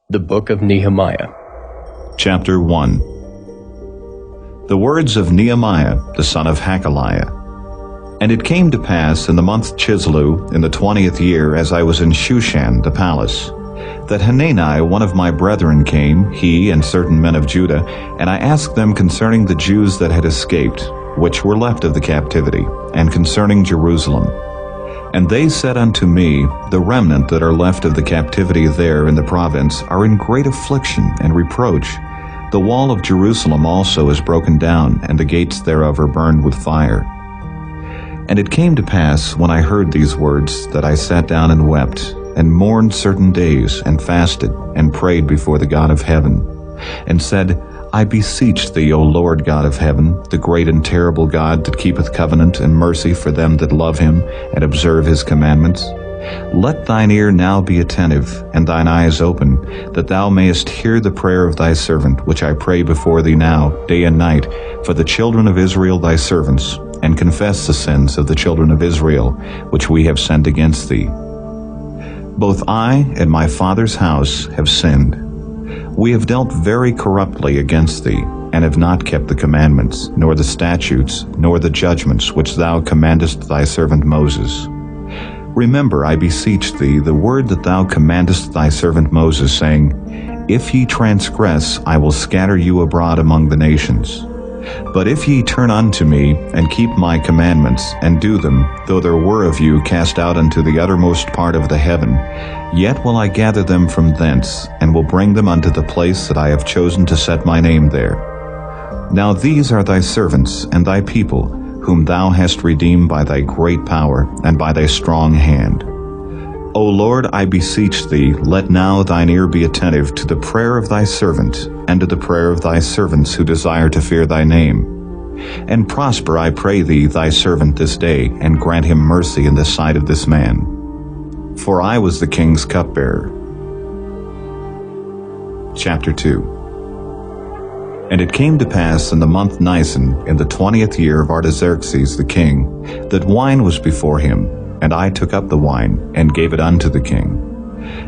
The Book of Nehemiah. Chapter 1. The words of Nehemiah, the son of Hakaliah. And it came to pass in the month Chislew, in the 20th year, as I was in Shushan the palace, that Hanani, one of my brethren, came, he and certain men of Judah, and I asked them concerning the Jews that had escaped, which were left of the captivity, and concerning Jerusalem. And they said unto me, The remnant that are left of the captivity there in the province are in great affliction and reproach. The wall of Jerusalem also is broken down, and the gates thereof are burned with fire. And it came to pass, when I heard these words, that I sat down and wept, and mourned certain days, and fasted, and prayed before the God of heaven, and said, I beseech thee, O Lord God of heaven, the great and terrible God that keepeth covenant and mercy for them that love him and observe his commandments. Let thine ear now be attentive, and thine eyes open, that thou mayest hear the prayer of thy servant, which I pray before thee now, day and night, for the children of Israel thy servants, and confess the sins of the children of Israel, which we have sinned against thee. Both I and my father's house have sinned. We have dealt very corruptly against thee, and have not kept the commandments, nor the statutes, nor the judgments which thou commandest thy servant Moses. Remember, I beseech thee, the word that thou commandest thy servant Moses, saying, If ye transgress, I will scatter you abroad among the nations. But if ye turn unto me, and keep my commandments, and do them, though there were of you cast out unto the uttermost part of the heaven, yet will I gather them from thence, and will bring them unto the place that I have chosen to set my name there. Now these are thy servants and thy people, whom thou hast redeemed by thy great power, and by thy strong hand. O Lord, I beseech thee, let now thine ear be attentive to the prayer of thy servant, and to the prayer of thy servants who desire to fear thy name. And prosper, I pray thee, thy servant this day, and grant him mercy in the sight of this man. For I was the king's cupbearer. Chapter 2. And it came to pass in the month Nisan, in the 20th year of Artaxerxes the king, that wine was before him, and I took up the wine, and gave it unto the king.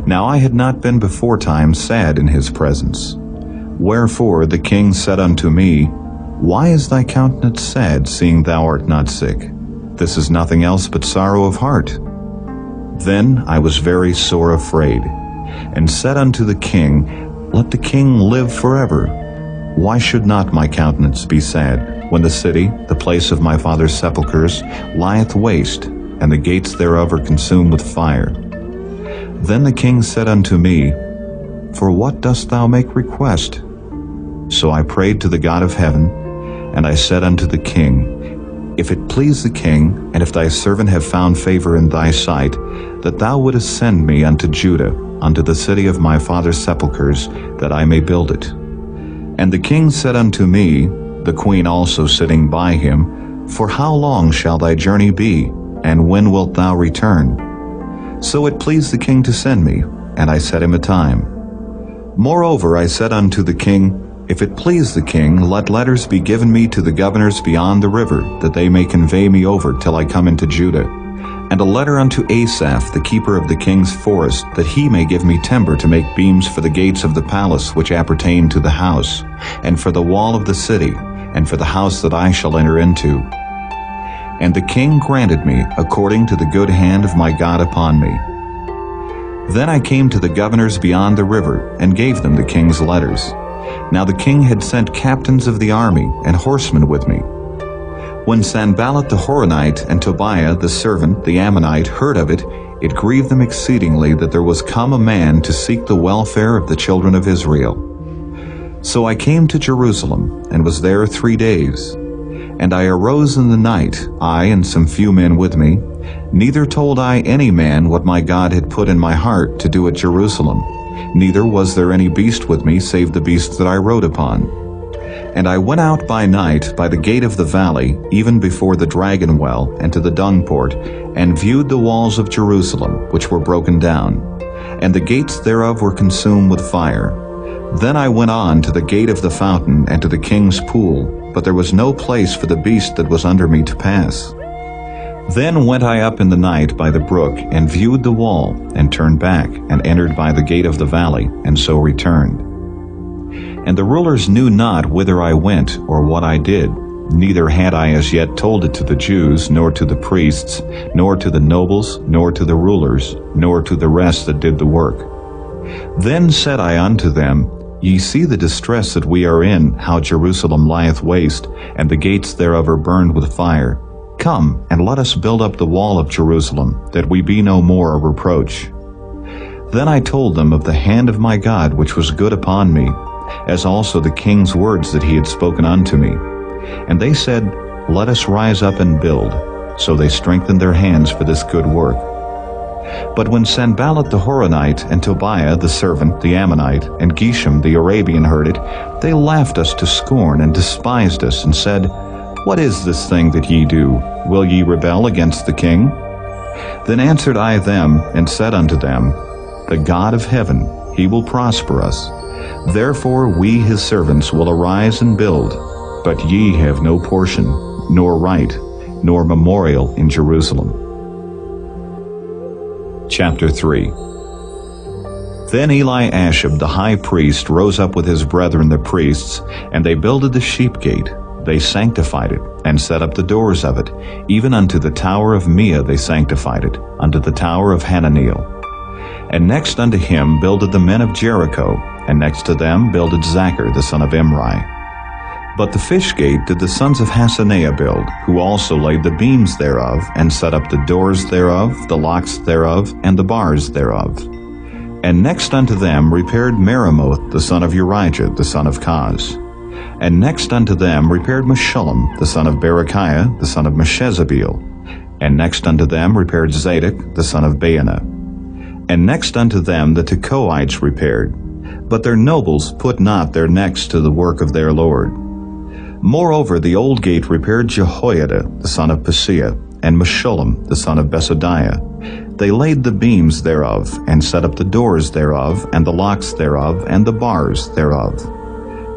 Now I had not been beforetime sad in his presence. Wherefore the king said unto me, Why is thy countenance sad, seeing thou art not sick? This is nothing else but sorrow of heart. Then I was very sore afraid, and said unto the king, Let the king live forever. Why should not my countenance be sad, when the city, the place of my father's sepulchres, lieth waste, and the gates thereof are consumed with fire? Then the king said unto me, For what dost thou make request? So I prayed to the God of heaven, and I said unto the king, If it please the king, and if thy servant have found favor in thy sight, that thou wouldest send me unto Judah, unto the city of my father's sepulchres, that I may build it. And the king said unto me, the queen also sitting by him, For how long shall thy journey be, and when wilt thou return? So it pleased the king to send me, and I set him a time. Moreover I said unto the king, If it please the king, let letters be given me to the governors beyond the river, that they may convey me over till I come into Judah. And a letter unto Asaph, the keeper of the king's forest, that he may give me timber to make beams for the gates of the palace which appertain to the house, and for the wall of the city, and for the house that I shall enter into. And the king granted me, according to the good hand of my God upon me. Then I came to the governors beyond the river, and gave them the king's letters. Now the king had sent captains of the army, and horsemen with me. When Sanballat the Horonite and Tobiah the servant, the Ammonite, heard of it, it grieved them exceedingly that there was come a man to seek the welfare of the children of Israel. So I came to Jerusalem, and was there 3 days. And I arose in the night, I and some few men with me. Neither told I any man what my God had put in my heart to do at Jerusalem. Neither was there any beast with me, save the beast that I rode upon. And I went out by night by the gate of the valley, even before the dragon well, and to the dung port, and viewed the walls of Jerusalem, which were broken down, and the gates thereof were consumed with fire. Then I went on to the gate of the fountain, and to the king's pool, but there was no place for the beast that was under me to pass. Then went I up in the night by the brook, and viewed the wall, and turned back, and entered by the gate of the valley, and so returned. And the rulers knew not whither I went, or what I did, neither had I as yet told it to the Jews, nor to the priests, nor to the nobles, nor to the rulers, nor to the rest that did the work. Then said I unto them, Ye see the distress that we are in, how Jerusalem lieth waste, and the gates thereof are burned with fire. Come, and let us build up the wall of Jerusalem, that we be no more a reproach. Then I told them of the hand of my God which was good upon me, as also the king's words that he had spoken unto me. And they said, Let us rise up and build. So they strengthened their hands for this good work. But when Sanballat the Horonite, and Tobiah the servant, the Ammonite, and Geshem the Arabian heard it, they laughed us to scorn, and despised us, and said, What is this thing that ye do? Will ye rebel against the king? Then answered I them, and said unto them, The God of heaven, he will prosper us. Therefore we his servants will arise and build, but ye have no portion, nor right, nor memorial in Jerusalem. Chapter 3. Then Eliashib the high priest rose up with his brethren the priests, and they builded the sheep gate. They sanctified it, and set up the doors of it, even unto the tower of Meah they sanctified it, unto the tower of Hananiel. And next unto him builded the men of Jericho, and next to them builded Zachar the son of Imri. But the fish gate did the sons of Hassenaah build, who also laid the beams thereof, and set up the doors thereof, the locks thereof, and the bars thereof. And next unto them repaired Meremoth the son of Urijah the son of Koz. And next unto them repaired Meshullam the son of Berechiah the son of Meshezabeel. And next unto them repaired Zadok the son of Baana. And next unto them the Tekoites repaired, but their nobles put not their necks to the work of their Lord. Moreover the old gate repaired Jehoiada the son of Paseah, and Meshullam the son of Besodiah. They laid the beams thereof, and set up the doors thereof, and the locks thereof, and the bars thereof.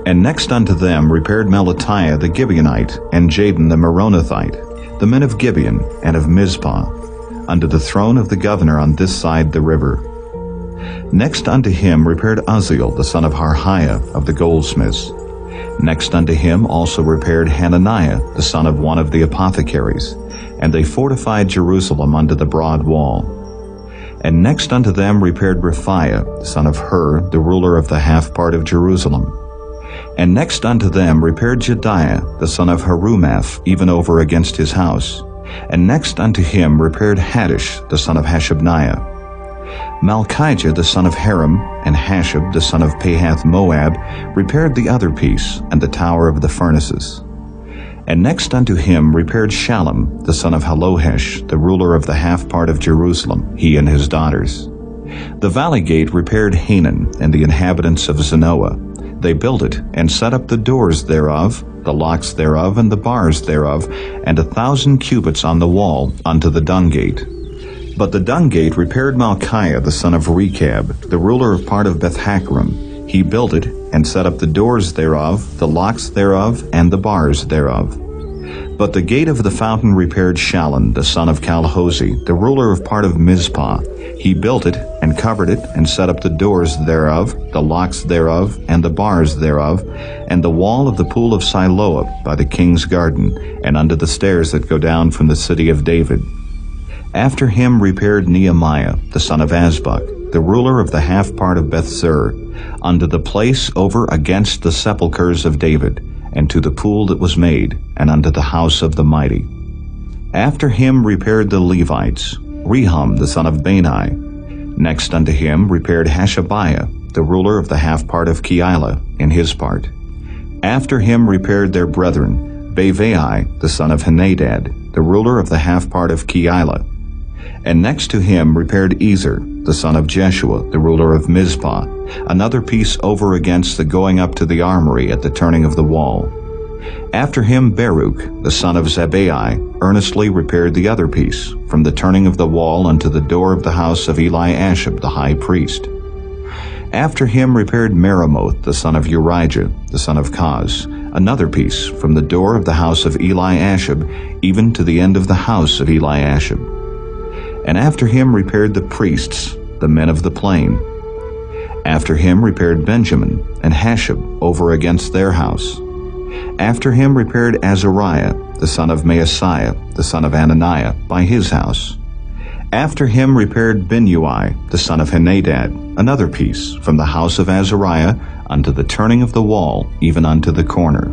And next unto them repaired Melatiah the Gibeonite, and Jadon the Meronothite, the men of Gibeon and of Mizpah, unto the throne of the governor on this side the river. Next unto him repaired Uzziel the son of Harhiah of the goldsmiths. Next unto him also repaired Hananiah the son of one of the apothecaries, and they fortified Jerusalem unto the broad wall. And next unto them repaired Rephaiah the son of Hur, the ruler of the half part of Jerusalem. And next unto them repaired Jediah the son of Harumaph, even over against his house. And next unto him repaired Haddish the son of Hashabniah. Malchijah the son of Haram, and Hashab the son of Pahath-Moab, repaired the other piece, and the tower of the furnaces. And next unto him repaired Shallum the son of Halohesh, the ruler of the half part of Jerusalem, he and his daughters. The valley gate repaired Hanan, and the inhabitants of Zanoah. They built it, and set up the doors thereof, the locks thereof, and the bars thereof, and 1,000 cubits on the wall unto the dung gate. But the dung gate repaired Malchiah the son of Rechab, the ruler of part of Beth-Hakkerem. He built it, and set up the doors thereof, the locks thereof, and the bars thereof. But the gate of the fountain repaired Shallun the son of Calhozi, the ruler of part of Mizpah. He built it, and covered it, and set up the doors thereof, the locks thereof, and the bars thereof, and the wall of the pool of Siloah by the king's garden, and unto the stairs that go down from the city of David. After him repaired Nehemiah the son of Azbuk, the ruler of the half part of Bethzur, unto the place over against the sepulchres of David, and to the pool that was made, and unto the house of the mighty. After him repaired the Levites, Rehum the son of Bani. Next unto him repaired Hashabiah, the ruler of the half part of Keilah, in his part. After him repaired their brethren, Bavai the son of Henadad, the ruler of the half part of Keilah. And next to him repaired Ezer, the son of Jeshua, the ruler of Mizpah, another piece over against the going up to the armory at the turning of the wall. After him Baruch, the son of Zabbai, earnestly repaired the other piece, from the turning of the wall unto the door of the house of Eliashib the high priest. After him repaired Meremoth, the son of Urijah, the son of Koz, another piece from the door of the house of Eliashib even to the end of the house of Eliashib. And after him repaired the priests, the men of the plain. After him repaired Benjamin and Hashab over against their house. After him repaired Azariah, the son of Maaseiah, the son of Ananiah, by his house. After him repaired Binnui, the son of Henadad, another piece, from the house of Azariah unto the turning of the wall, even unto the corner.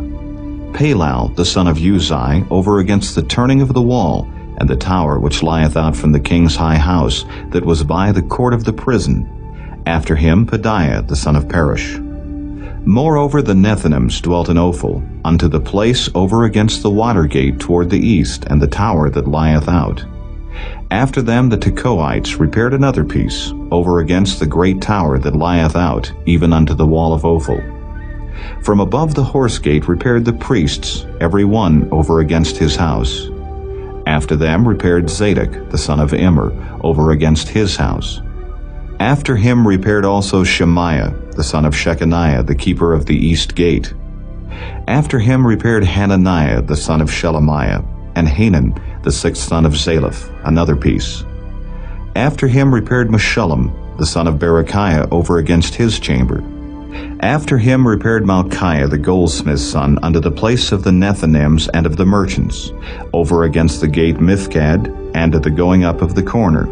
Palal, the son of Uzai, over against the turning of the wall, and the tower which lieth out from the king's high house, that was by the court of the prison. After him Pedaiah, the son of Parosh. Moreover the Nethinims dwelt in Ophel, unto the place over against the water gate toward the east, and the tower that lieth out. After them the Tekoites repaired another piece, over against the great tower that lieth out, even unto the wall of Ophel. From above the horse gate repaired the priests, every one over against his house. After them repaired Zadok, the son of Immer, over against his house. After him repaired also Shemaiah, the son of Shechaniah, the keeper of the east gate. After him repaired Hananiah, the son of Shelemiah, and Hanan, the sixth son of Zalaph, another piece. After him repaired Meshullam, the son of Berechiah, over against his chamber. After him repaired Malchiah, the goldsmith's son, unto the place of the Nethinims and of the merchants, over against the gate Mifkad, and at the going up of the corner.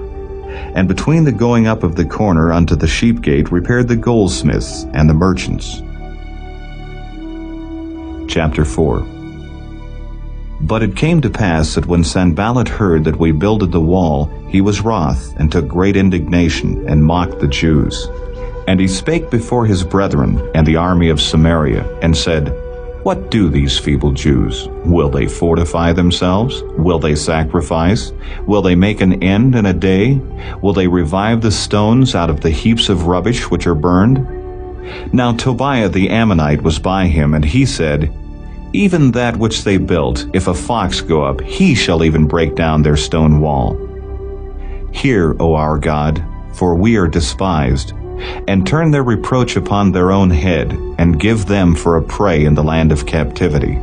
And between the going up of the corner unto the sheep gate repaired the goldsmiths and the merchants. Chapter 4. But it came to pass that when Sanballat heard that we builded the wall, he was wroth, and took great indignation, and mocked the Jews. And he spake before his brethren and the army of Samaria, and said, What do these feeble Jews? Will they fortify themselves? Will they sacrifice? Will they make an end in a day? Will they revive the stones out of the heaps of rubbish which are burned? Now Tobiah the Ammonite was by him, and he said, Even that which they built, if a fox go up, he shall even break down their stone wall. Hear, O our God, for we are despised, and turn their reproach upon their own head, and give them for a prey in the land of captivity.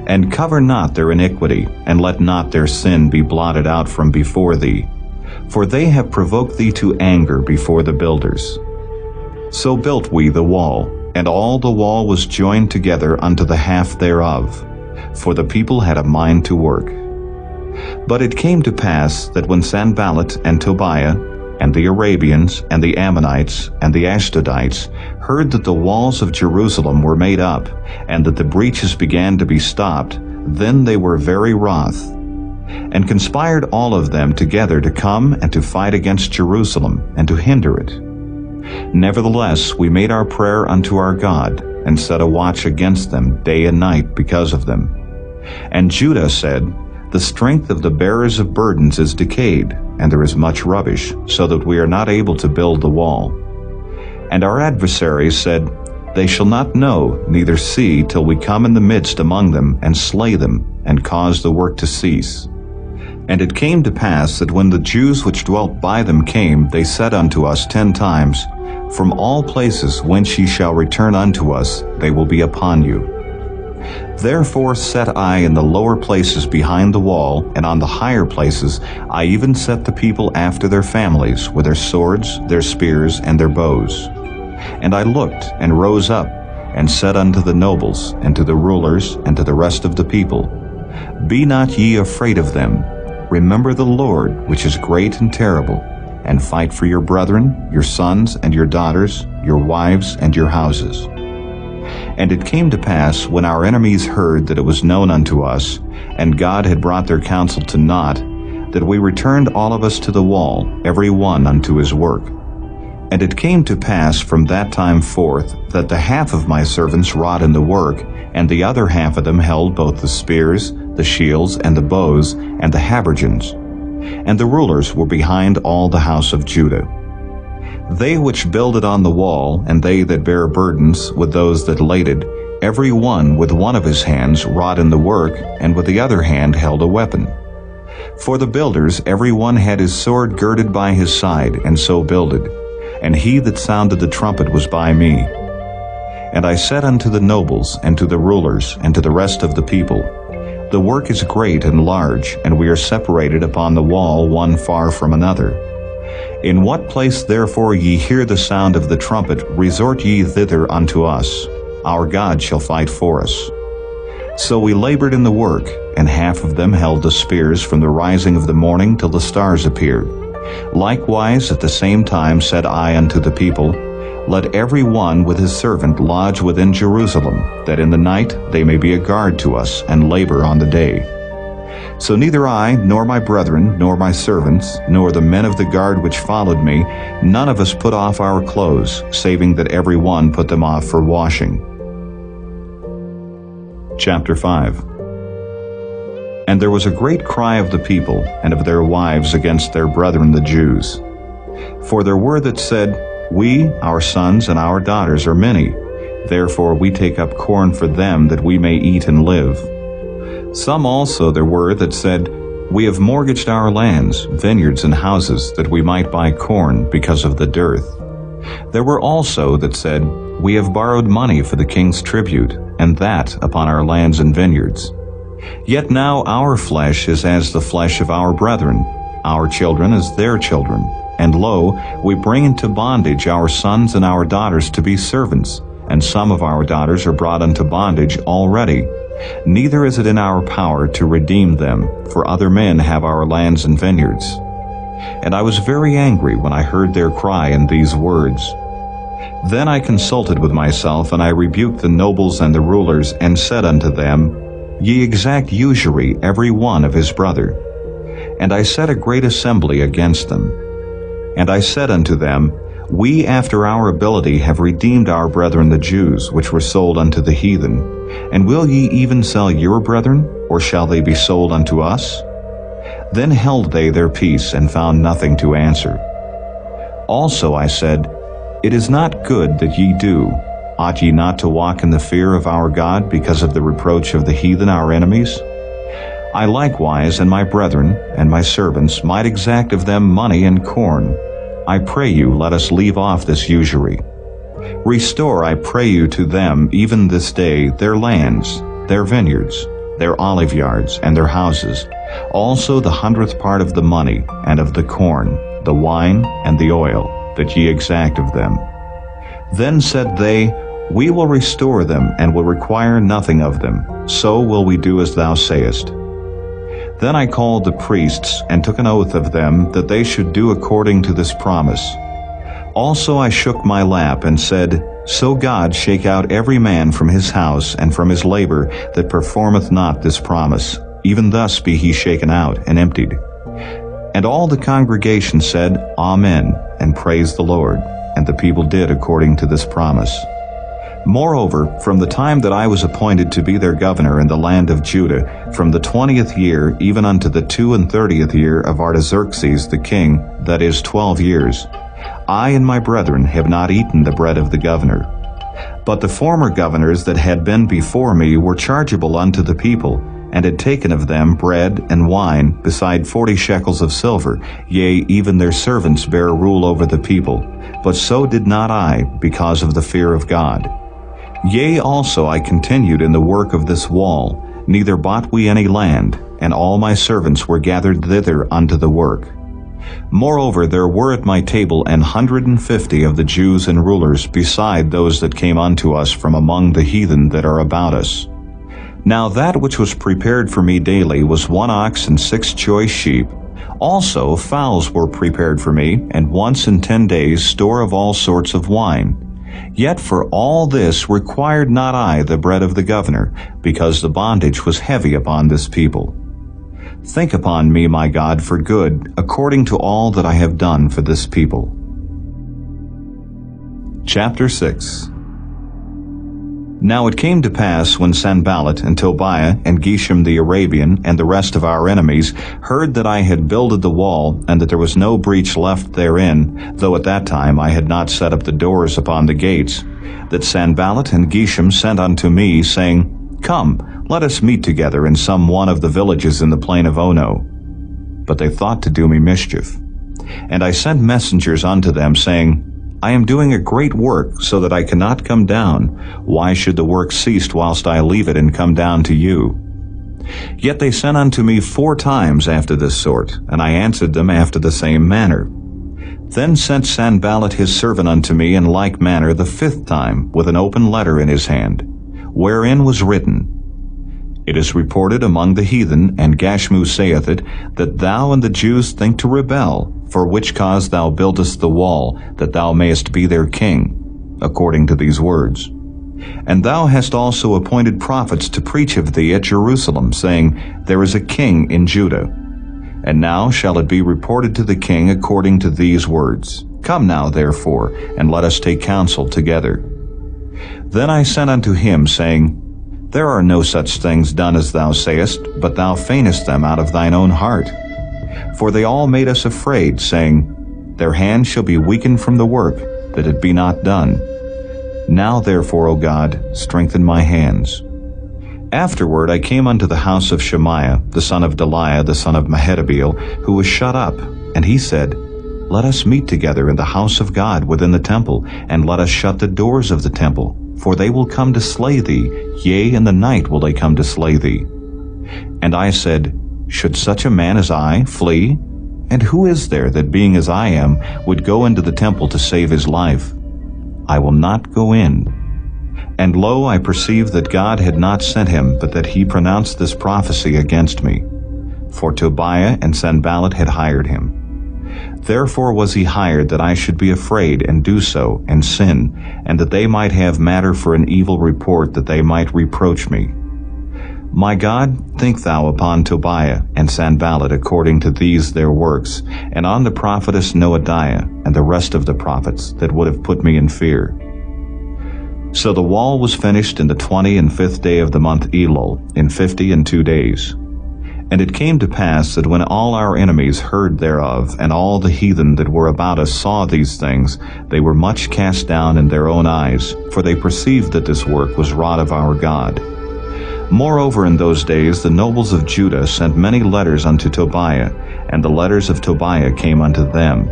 And cover not their iniquity, and let not their sin be blotted out from before thee. For they have provoked thee to anger before the builders. So built we the wall, and all the wall was joined together unto the half thereof, for the people had a mind to work. But it came to pass that when Sanballat and Tobiah, and the Arabians, and the Ammonites, and the Ashdodites heard that the walls of Jerusalem were made up, and that the breaches began to be stopped, then they were very wroth, and conspired all of them together to come and to fight against Jerusalem, and to hinder it. Nevertheless we made our prayer unto our God, and set a watch against them day and night because of them. And Judah said, The strength of the bearers of burdens is decayed, and there is much rubbish, so that we are not able to build the wall. And our adversaries said, They shall not know, neither see, till we come in the midst among them, and slay them, and cause the work to cease. And it came to pass that when the Jews which dwelt by them came, they said unto us 10 times, From all places whence ye shall return unto us, they will be upon you. Therefore set I in the lower places behind the wall, and on the higher places I even set the people after their families, with their swords, their spears, and their bows. And I looked, and rose up, and said unto the nobles, and to the rulers, and to the rest of the people, Be not ye afraid of them. Remember the Lord, which is great and terrible, and fight for your brethren, your sons and your daughters, your wives and your houses. And it came to pass, when our enemies heard that it was known unto us, and God had brought their counsel to naught, that we returned all of us to the wall, every one unto his work. And it came to pass from that time forth, that the half of my servants wrought in the work, and the other half of them held both the spears, the shields, and the bows, and the habergeons. And the rulers were behind all the house of Judah. They which builded on the wall, and they that bare burdens, with those that laded, every one with one of his hands wrought in the work, and with the other hand held a weapon. For the builders every one had his sword girded by his side, and so builded. And he that sounded the trumpet was by me. And I said unto the nobles, and to the rulers, and to the rest of the people, The work is great and large, and we are separated upon the wall one far from another. In what place therefore ye hear the sound of the trumpet, resort ye thither unto us. Our God shall fight for us. So we labored in the work, and half of them held the spears from the rising of the morning till the stars appeared. Likewise at the same time said I unto the people, Let every one with his servant lodge within Jerusalem, that in the night they may be a guard to us, and labor on the day. So neither I, nor my brethren, nor my servants, nor the men of the guard which followed me, none of us put off our clothes, saving that every one put them off for washing. Chapter 5. And there was a great cry of the people and of their wives against their brethren the Jews. For there were that said, We, our sons and our daughters, are many. Therefore we take up corn for them, that we may eat and live. Some also there were that said, We have mortgaged our lands, vineyards, and houses, that we might buy corn, because of the dearth. There were also that said, We have borrowed money for the king's tribute, and that upon our lands and vineyards. Yet now our flesh is as the flesh of our brethren, our children as their children. And lo, we bring into bondage our sons and our daughters to be servants, and some of our daughters are brought into bondage already. Neither is it in our power to redeem them, for other men have our lands and vineyards. And I was very angry when I heard their cry in these words. Then I consulted with myself, and I rebuked the nobles and the rulers, and said unto them, Ye exact usury every one of his brother. And I set a great assembly against them. And I said unto them, We after our ability have redeemed our brethren the Jews, which were sold unto the heathen. And will ye even sell your brethren, or shall they be sold unto us? Then held they their peace, and found nothing to answer. Also I said, It is not good that ye do. Ought ye not to walk in the fear of our God, because of the reproach of the heathen our enemies? I likewise and my brethren and my servants might exact of them money and corn. I pray you, let us leave off this usury. Restore, I pray you, to them even this day their lands, their vineyards, their olive yards, and their houses, also the 100th part of the money, and of the corn, the wine, and the oil, that ye exact of them. Then said they, We will restore them, and will require nothing of them. So will we do as thou sayest. Then I called the priests, and took an oath of them, that they should do according to this promise. Also I shook my lap, and said, So God shake out every man from his house, and from his labor, that performeth not this promise. Even thus be he shaken out, and emptied. And all the congregation said, Amen, and praised the Lord. And the people did according to this promise. Moreover, from the time that I was appointed to be their governor in the land of Judah, from the 20th year even unto the 32nd year of Artaxerxes the king, that is 12 years, I and my brethren have not eaten the bread of the governor. But the former governors that had been before me were chargeable unto the people, and had taken of them bread and wine, beside 40 shekels of silver, yea, even their servants bare rule over the people. But so did not I, because of the fear of God. Yea, also I continued in the work of this wall, neither bought we any land, and all my servants were gathered thither unto the work. Moreover, there were at my table 150 of the Jews and rulers, beside those that came unto us from among the heathen that are about us. Now that which was prepared for me daily was 1 ox and 6 choice sheep. Also fowls were prepared for me, and once in 10 days store of all sorts of wine. Yet for all this required not I the bread of the governor, because the bondage was heavy upon this people. Think upon me, my God, for good, according to all that I have done for this people. Chapter 6. Now it came to pass, when Sanballat and Tobiah and Geshem the Arabian and the rest of our enemies heard that I had builded the wall, and that there was no breach left therein, though at that time I had not set up the doors upon the gates, that Sanballat and Geshem sent unto me, saying, Come, let us meet together in some one of the villages in the plain of Ono. But they thought to do me mischief. And I sent messengers unto them, saying, I am doing a great work, so that I cannot come down. Why should the work cease whilst I leave it and come down to you? Yet they sent unto me 4 times after this sort, and I answered them after the same manner. Then sent Sanballat his servant unto me in like manner the 5th time, with an open letter in his hand, wherein was written, It is reported among the heathen, and Gashmu saith it, that thou and the Jews think to rebel, for which cause thou buildest the wall, that thou mayest be their king, according to these words. And thou hast also appointed prophets to preach of thee at Jerusalem, saying, There is a king in Judah. And now shall it be reported to the king according to these words. Come now, therefore, and let us take counsel together. Then I sent unto him, saying, There are no such things done as thou sayest, but thou feignest them out of thine own heart. For they all made us afraid, saying, Their hand shall be weakened from the work, that it be not done. Now therefore, O God, strengthen my hands. Afterward I came unto the house of Shemaiah, the son of Delaiah, the son of Mehetabeel, who was shut up, and he said, Let us meet together in the house of God within the temple, and let us shut the doors of the temple, for they will come to slay thee, yea, in the night will they come to slay thee. And I said, Should such a man as I flee? And who is there that, being as I am, would go into the temple to save his life? I will not go in. And lo, I perceived that God had not sent him, but that he pronounced this prophecy against me. For Tobiah and Sanballat had hired him. Therefore was he hired, that I should be afraid, and do so, and sin, and that they might have matter for an evil report, that they might reproach me. My God, think thou upon Tobiah and Sanballat according to these their works, and on the prophetess Noadiah, and the rest of the prophets, that would have put me in fear. So the wall was finished in the 25th day of the month Elul, in 52 days. And it came to pass that when all our enemies heard thereof, and all the heathen that were about us saw these things, they were much cast down in their own eyes, for they perceived that this work was wrought of our God. Moreover, in those days the nobles of Judah sent many letters unto Tobiah, and the letters of Tobiah came unto them.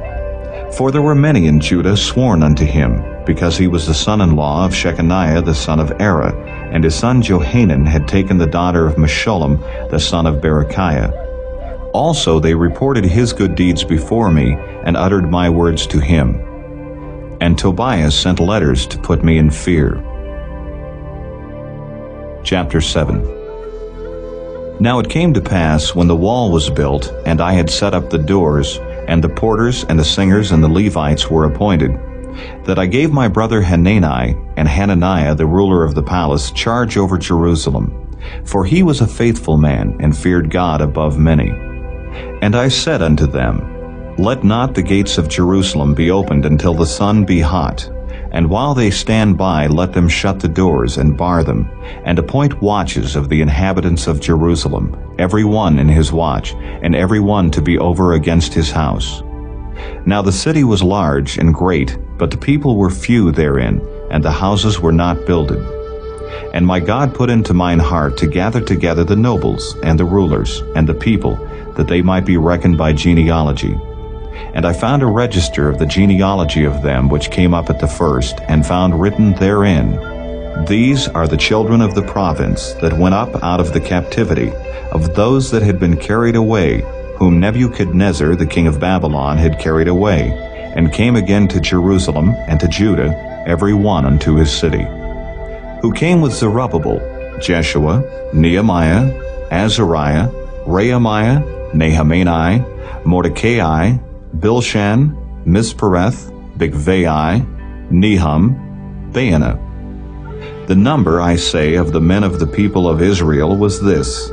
For there were many in Judah sworn unto him, because he was the son-in-law of Shechaniah the son of Era, and his son Johanan had taken the daughter of Meshullam the son of Berechiah. Also they reported his good deeds before me, and uttered my words to him. And Tobiah sent letters to put me in fear. Chapter 7. Now it came to pass, when the wall was built, and I had set up the doors, and the porters and the singers and the Levites were appointed, that I gave my brother Hanani and Hananiah the ruler of the palace charge over Jerusalem, for he was a faithful man, and feared God above many. And I said unto them, Let not the gates of Jerusalem be opened until the sun be hot, and while they stand by, let them shut the doors and bar them, and appoint watches of the inhabitants of Jerusalem, every one in his watch, and every one to be over against his house. Now the city was large and great, but the people were few therein, and the houses were not builded. And my God put into mine heart to gather together the nobles, and the rulers, and the people, that they might be reckoned by genealogy. And I found a register of the genealogy of them which came up at the first, and found written therein, These are the children of the province that went up out of the captivity, of those that had been carried away, whom Nebuchadnezzar the king of Babylon had carried away, and came again to Jerusalem and to Judah, every one unto his city. Who came with Zerubbabel, Jeshua, Nehemiah, Azariah, Rehemiah, Nahamani, Mordecai, Bilshan, Mispereth, Bigvai, Nehum, Baana. The number, I say, of the men of the people of Israel was this: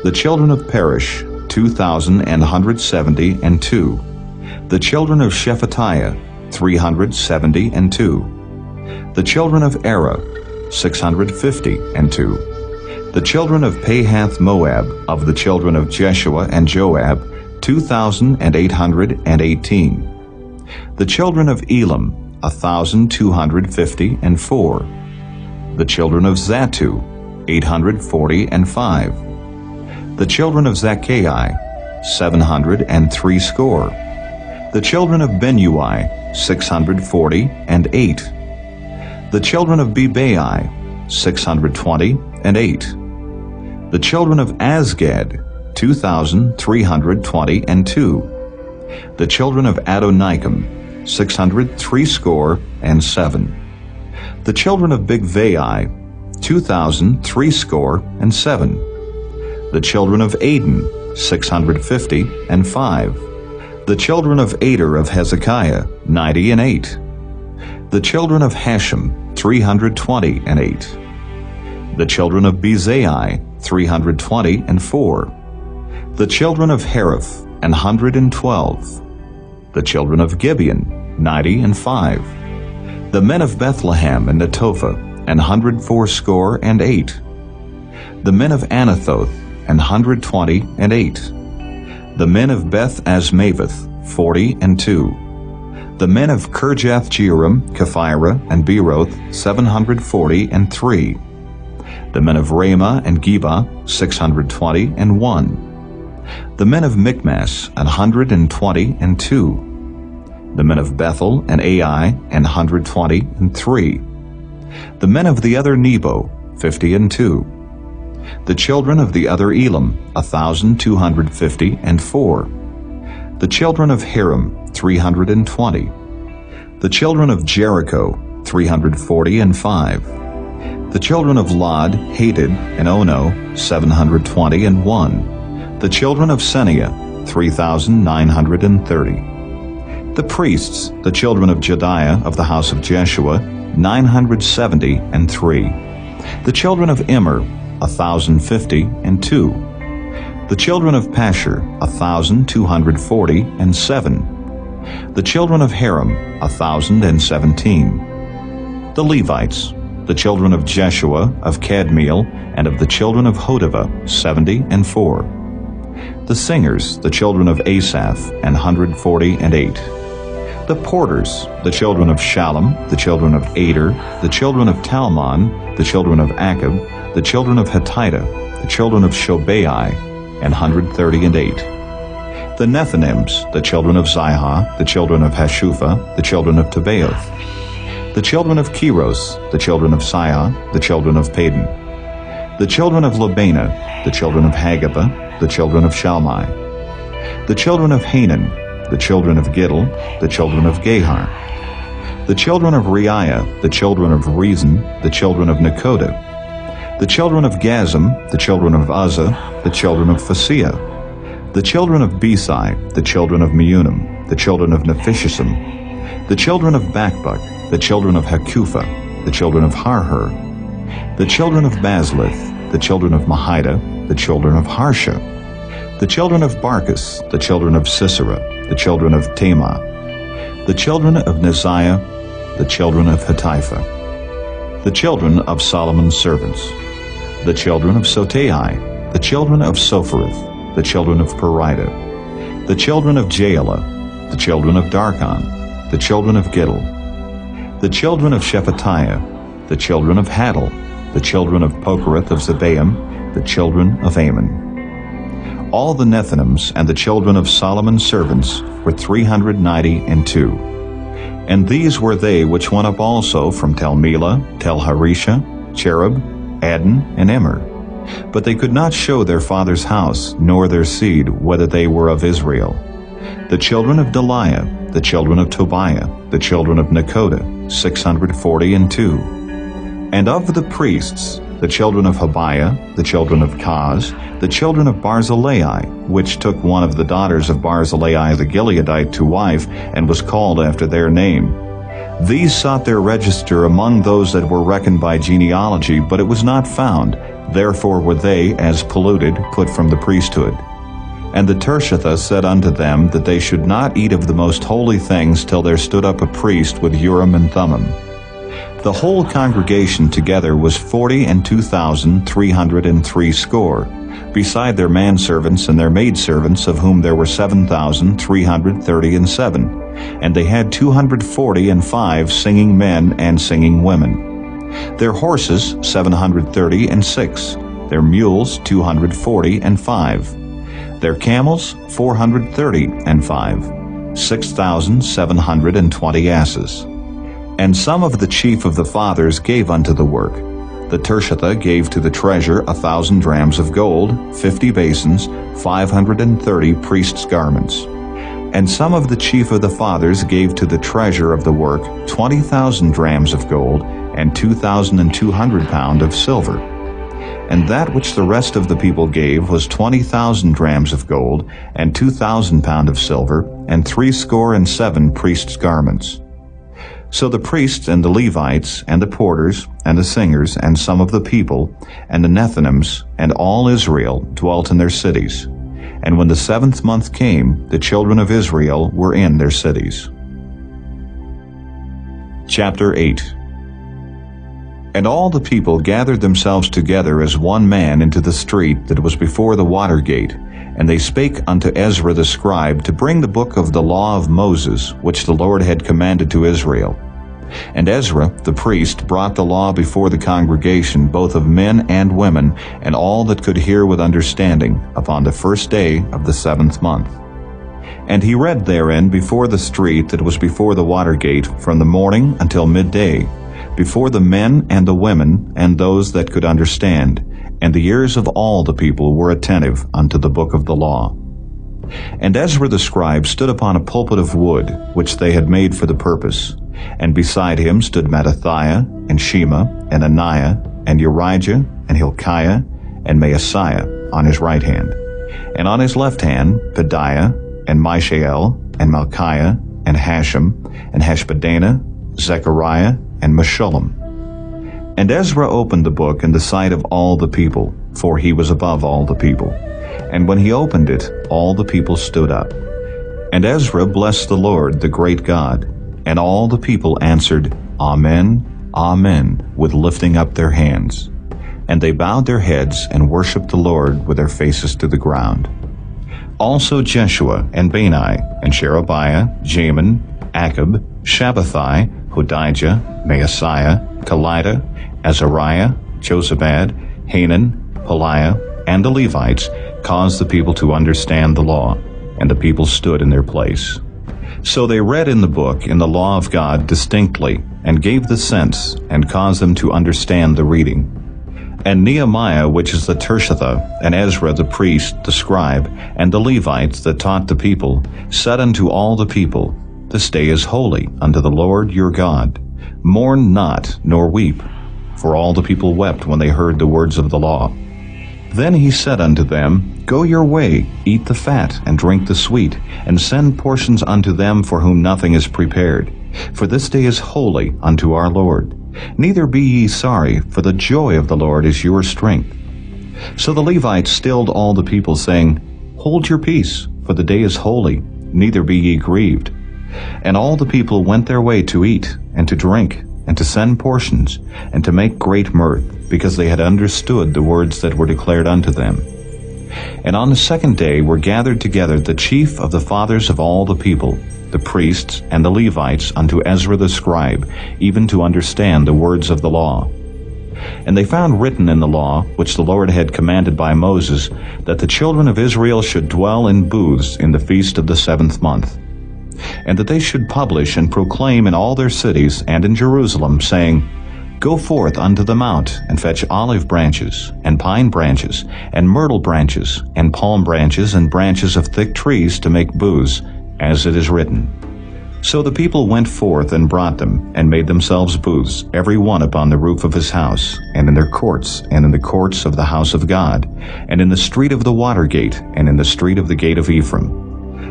the children of Perish, 2,172. The children of Shephatiah, 372. The children of Era, 652. The children of Pahath Moab, of the children of Jeshua and Joab, 2,818. The children of Elam, 1,254. The children of Zattu, 845. The children of Zacchaei, 760. The children of Benui, 640 The children of Bebai, 620 The children of Azgad, 2,322 The children of Adonikam, 667 The children of Bigvai, 2,367 The children of Aden, 655 The children of Ader of Hezekiah, 98 The children of Hashem, 328 The children of Bezai, 324 The children of Hariph, 112 The children of Gibeon, 95 The men of Bethlehem and Netophah, 168 The men of Anathoth, 128 The men of Beth Azmaveth, 42 The men of Kirjath-jearim, Kephirah, and Beeroth, 743 The men of Ramah and Geba, 621 The men of Michmas, 122 The men of Bethel and Ai, 123 The men of the other Nebo, 52 The children of the other Elam, 1,254 The children of Hiram, 320 The children of Jericho, 345 The children of Lod, Hadid, and Ono, 721 The children of Senia, 3,930 The priests, the children of Jediah of the house of Jeshua, 973 The children of Immer, 1,052 The children of Pashur, 1,247 The children of Haram, 1,017 The Levites, the children of Jeshua, of Kadmiel, and of the children of Hodavah, 74 The singers, the children of Asaph, 148 The porters, the children of Shallum, the children of Ader, the children of Talmon, the children of Akab, the children of Hatita, the children of Shobai, 138 The Nethinims, the children of Zihah, the children of Hashupha, the children of Tabaoth, the children of Keros, the children of Siah, the children of Padan, the children of Labana, the children of Hagabah, the children of Shalmai, the children of Hanan, the children of Giddel, the children of Gahar, the children of Reiah, the children of Rezin, the children of Nekoda, the children of Gazam, the children of Uzzah, the children of Phasiah, the children of Besai, the children of Meunim, the children of Nephishisim, the children of Bakbuk, the children of Hakupha, the children of Harhur, the children of Bazlith, the children of Mahida, the children of Harsha, the children of Barkis, the children of Sisera, the children of Tamah, the children of Neziah, the children of Hatipha, the children of Solomon's servants, the children of Sotai, the children of Sophereth, the children of Perida, the children of Jaela, the children of Darkon, the children of Giddel, the children of Shephatiah, the children of Hadel, the children of Pokereth of Zebaim, the children of Ammon. All the Nethinims and the children of Solomon's servants were 392. And these were they which went up also from Tel Melah, Tel Harisha, Cherub, Adon, and Immer. But they could not show their father's house, nor their seed, whether they were of Israel. The children of Deliah, the children of Tobiah, the children of Nekoda, 642. And of the priests, the children of Habiah, the children of Kaz, the children of Barzillai, which took one of the daughters of Barzillai the Gileadite to wife, and was called after their name. These sought their register among those that were reckoned by genealogy, but it was not found. Therefore were they, as polluted, put from the priesthood. And the Tirshatha said unto them that they should not eat of the most holy things till there stood up a priest with Urim and Thummim. The whole congregation together was 42,303 score, beside their manservants and their maidservants, of whom there were 7,337, and they had 245 singing men and singing women. Their horses 736, their mules 245, their camels 435, 6,720 asses. And some of the chief of the fathers gave unto the work. The Tirshatha gave to the treasure 1,000 drams of gold, 50 basins, 530 priests' garments. And some of the chief of the fathers gave to the treasure of the work 20,000 drams of gold, and 2,200 pound of silver. And that which the rest of the people gave was 20,000 drams of gold, and 2,000 pound of silver, and 67 priests' garments. So the priests and the Levites, and the porters, and the singers, and some of the people, and the Nethinims, and all Israel dwelt in their cities. And when the 7th month came, the children of Israel were in their cities. Chapter 8. And all the people gathered themselves together as one man into the street that was before the water gate, and they spake unto Ezra the scribe to bring the book of the law of Moses, which the Lord had commanded to Israel. And Ezra the priest brought the law before the congregation, both of men and women, and all that could hear with understanding, upon the 1st day of the 7th month. And he read therein before the street that was before the water gate, from the morning until midday, before the men and the women, and those that could understand, and the ears of all the people were attentive unto the book of the law. And Ezra the scribe stood upon a pulpit of wood, which they had made for the purpose. And beside him stood Mattithiah, and Shema, and Ananiah, and Urijah, and Hilkiah, and Maaseiah on his right hand. And on his left hand Pedaiah, and Mishael, and Malchiah, and Hashem, and Hashbaddanah, Zechariah, and Meshullam. And Ezra opened the book in the sight of all the people, for he was above all the people. And when he opened it, all the people stood up. And Ezra blessed the Lord, the great God. And all the people answered, Amen, Amen, with lifting up their hands. And they bowed their heads and worshipped the Lord with their faces to the ground. Also Jeshua, and Bani, and Sherebiah, Jamin, Akab, Shabbathai, Hodijah, Maaseiah, Kelita, Azariah, Jozabad, Hanan, Peliah, and the Levites caused the people to understand the law, and the people stood in their place. So they read in the book in the law of God distinctly, and gave the sense, and caused them to understand the reading. And Nehemiah, which is the Tirshatha, and Ezra the priest, the scribe, and the Levites that taught the people, said unto all the people, This day is holy unto the Lord your God. Mourn not, nor weep. For all the people wept when they heard the words of the law. Then he said unto them, Go your way, eat the fat, and drink the sweet, and send portions unto them for whom nothing is prepared. For this day is holy unto our Lord. Neither be ye sorry, for the joy of the Lord is your strength. So the Levites stilled all the people, saying, Hold your peace, for the day is holy, neither be ye grieved. And all the people went their way to eat, and to drink, and to send portions, and to make great mirth, because they had understood the words that were declared unto them. And on the 2nd day were gathered together the chief of the fathers of all the people, the priests and the Levites, unto Ezra the scribe, even to understand the words of the law. And they found written in the law, which the Lord had commanded by Moses, that the children of Israel should dwell in booths in the feast of the 7th month, and that they should publish and proclaim in all their cities and in Jerusalem, saying, Go forth unto the mount, and fetch olive branches, and pine branches, and myrtle branches, and palm branches, and branches of thick trees to make booths, as it is written. So the people went forth and brought them, and made themselves booths, every one upon the roof of his house, and in their courts, and in the courts of the house of God, and in the street of the water gate, and in the street of the gate of Ephraim.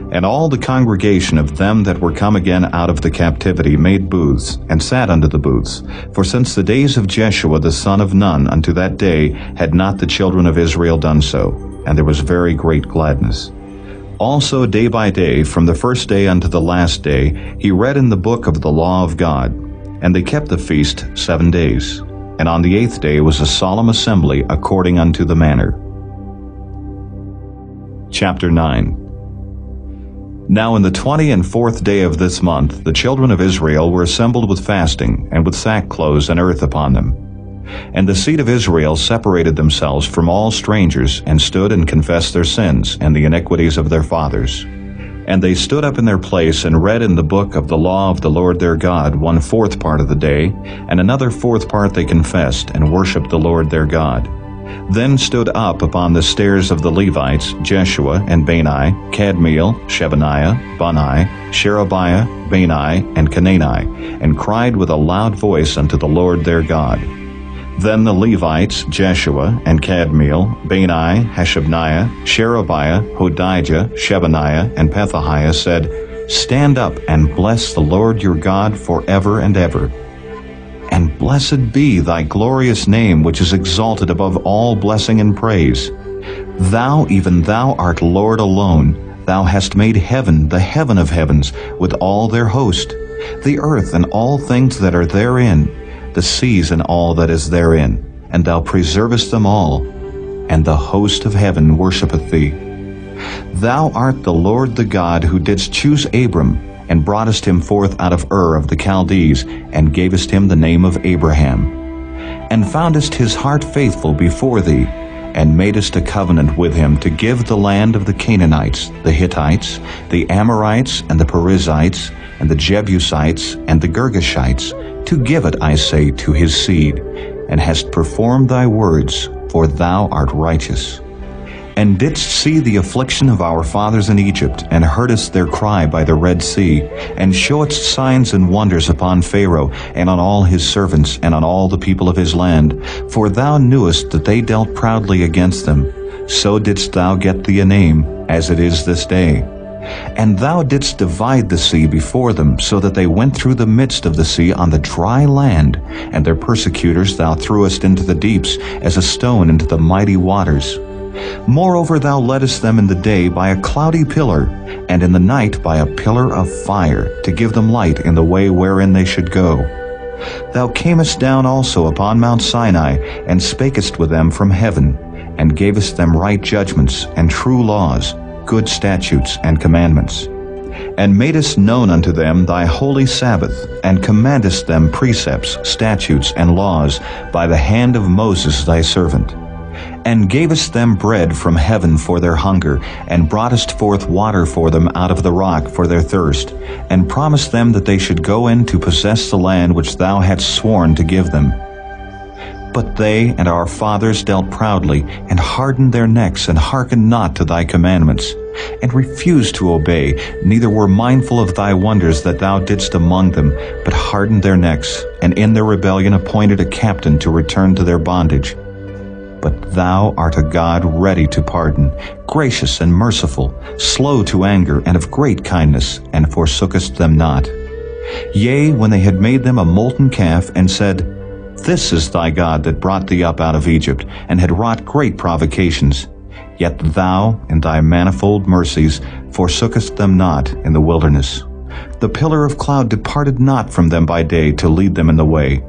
And all the congregation of them that were come again out of the captivity made booths, and sat under the booths. For since the days of Jeshua the son of Nun unto that day had not the children of Israel done so, and there was very great gladness. Also day by day, from the 1st day unto the last day, he read in the book of the law of God. And they kept the feast 7 days. And on the 8th day was a solemn assembly according unto the manner. Chapter 9. Now in the 24th day of this month, the children of Israel were assembled with fasting, and with sackcloths and earth upon them. And the seed of Israel separated themselves from all strangers, and stood and confessed their sins and the iniquities of their fathers. And they stood up in their place and read in the book of the law of the Lord their God 1/4 part of the day, and another 4th part they confessed and worshipped the Lord their God. Then stood up upon the stairs of the Levites Jeshua and Bani, Kadmiel, Shebaniah, Bunni, Sherebiah, Bani, and Canani, and cried with a loud voice unto the Lord their God. Then the Levites, Jeshua and Kadmiel, Bani, Hashabniah, Sherebiah, Hodijah, Shebaniah, and Pethahiah said, Stand up and bless the Lord your God forever and ever. And blessed be thy glorious name, which is exalted above all blessing and praise. Thou, even thou, art Lord alone. Thou hast made heaven, the heaven of heavens, with all their host, the earth and all things that are therein, the seas and all that is therein, and thou preservest them all, and the host of heaven worshippeth thee. Thou art the Lord the God who didst choose Abram, and broughtest him forth out of Ur of the Chaldees, and gavest him the name of Abraham. And foundest his heart faithful before thee, and madest a covenant with him to give the land of the Canaanites, the Hittites, the Amorites, and the Perizzites, and the Jebusites, and the Girgashites, to give it, I say, to his seed, and hast performed thy words, for thou art righteous. And didst see the affliction of our fathers in Egypt, and heardest their cry by the Red Sea, and showedst signs and wonders upon Pharaoh, and on all his servants, and on all the people of his land. For thou knewest that they dealt proudly against them. So didst thou get thee a name, as it is this day. And thou didst divide the sea before them, so that they went through the midst of the sea on the dry land, and their persecutors thou threwest into the deeps, as a stone into the mighty waters. Moreover, thou leddest them in the day by a cloudy pillar, and in the night by a pillar of fire, to give them light in the way wherein they should go. Thou camest down also upon Mount Sinai, and spakest with them from heaven, and gavest them right judgments and true laws, good statutes and commandments, and madest known unto them thy holy Sabbath, and commandest them precepts, statutes, and laws by the hand of Moses thy servant, and gavest them bread from heaven for their hunger, and broughtest forth water for them out of the rock for their thirst, and promised them that they should go in to possess the land which thou hadst sworn to give them. But they and our fathers dealt proudly, and hardened their necks, and hearkened not to thy commandments, and refused to obey, neither were mindful of thy wonders that thou didst among them, but hardened their necks, and in their rebellion appointed a captain to return to their bondage. But thou art a God ready to pardon, gracious and merciful, slow to anger, and of great kindness, and forsookest them not. Yea, when they had made them a molten calf, and said, This is thy God that brought thee up out of Egypt, and had wrought great provocations. Yet thou, in thy manifold mercies, forsookest them not in the wilderness. The pillar of cloud departed not from them by day to lead them in the way,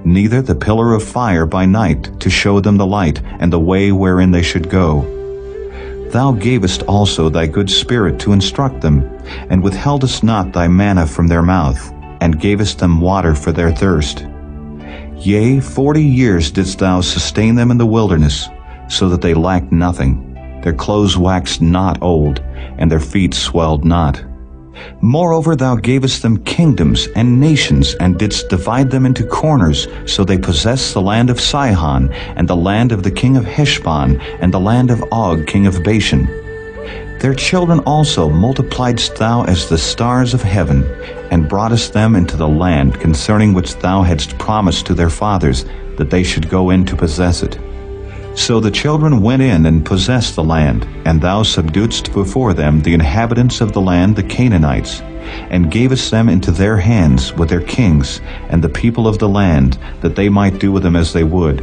neither the pillar of fire by night to show them the light and the way wherein they should go. Thou gavest also thy good Spirit to instruct them, and withheldest not thy manna from their mouth, and gavest them water for their thirst. Yea, 40 years didst thou sustain them in the wilderness, so that they lacked nothing. Their clothes waxed not old, and their feet swelled not. Moreover, thou gavest them kingdoms and nations, and didst divide them into corners, so they possessed the land of Sihon, and the land of the king of Heshbon, and the land of Og king of Bashan. Their children also multipliedst thou as the stars of heaven, and broughtest them into the land concerning which thou hadst promised to their fathers, that they should go in to possess it. So the children went in and possessed the land, and thou subduedst before them the inhabitants of the land, the Canaanites, and gavest them into their hands with their kings and the people of the land, that they might do with them as they would.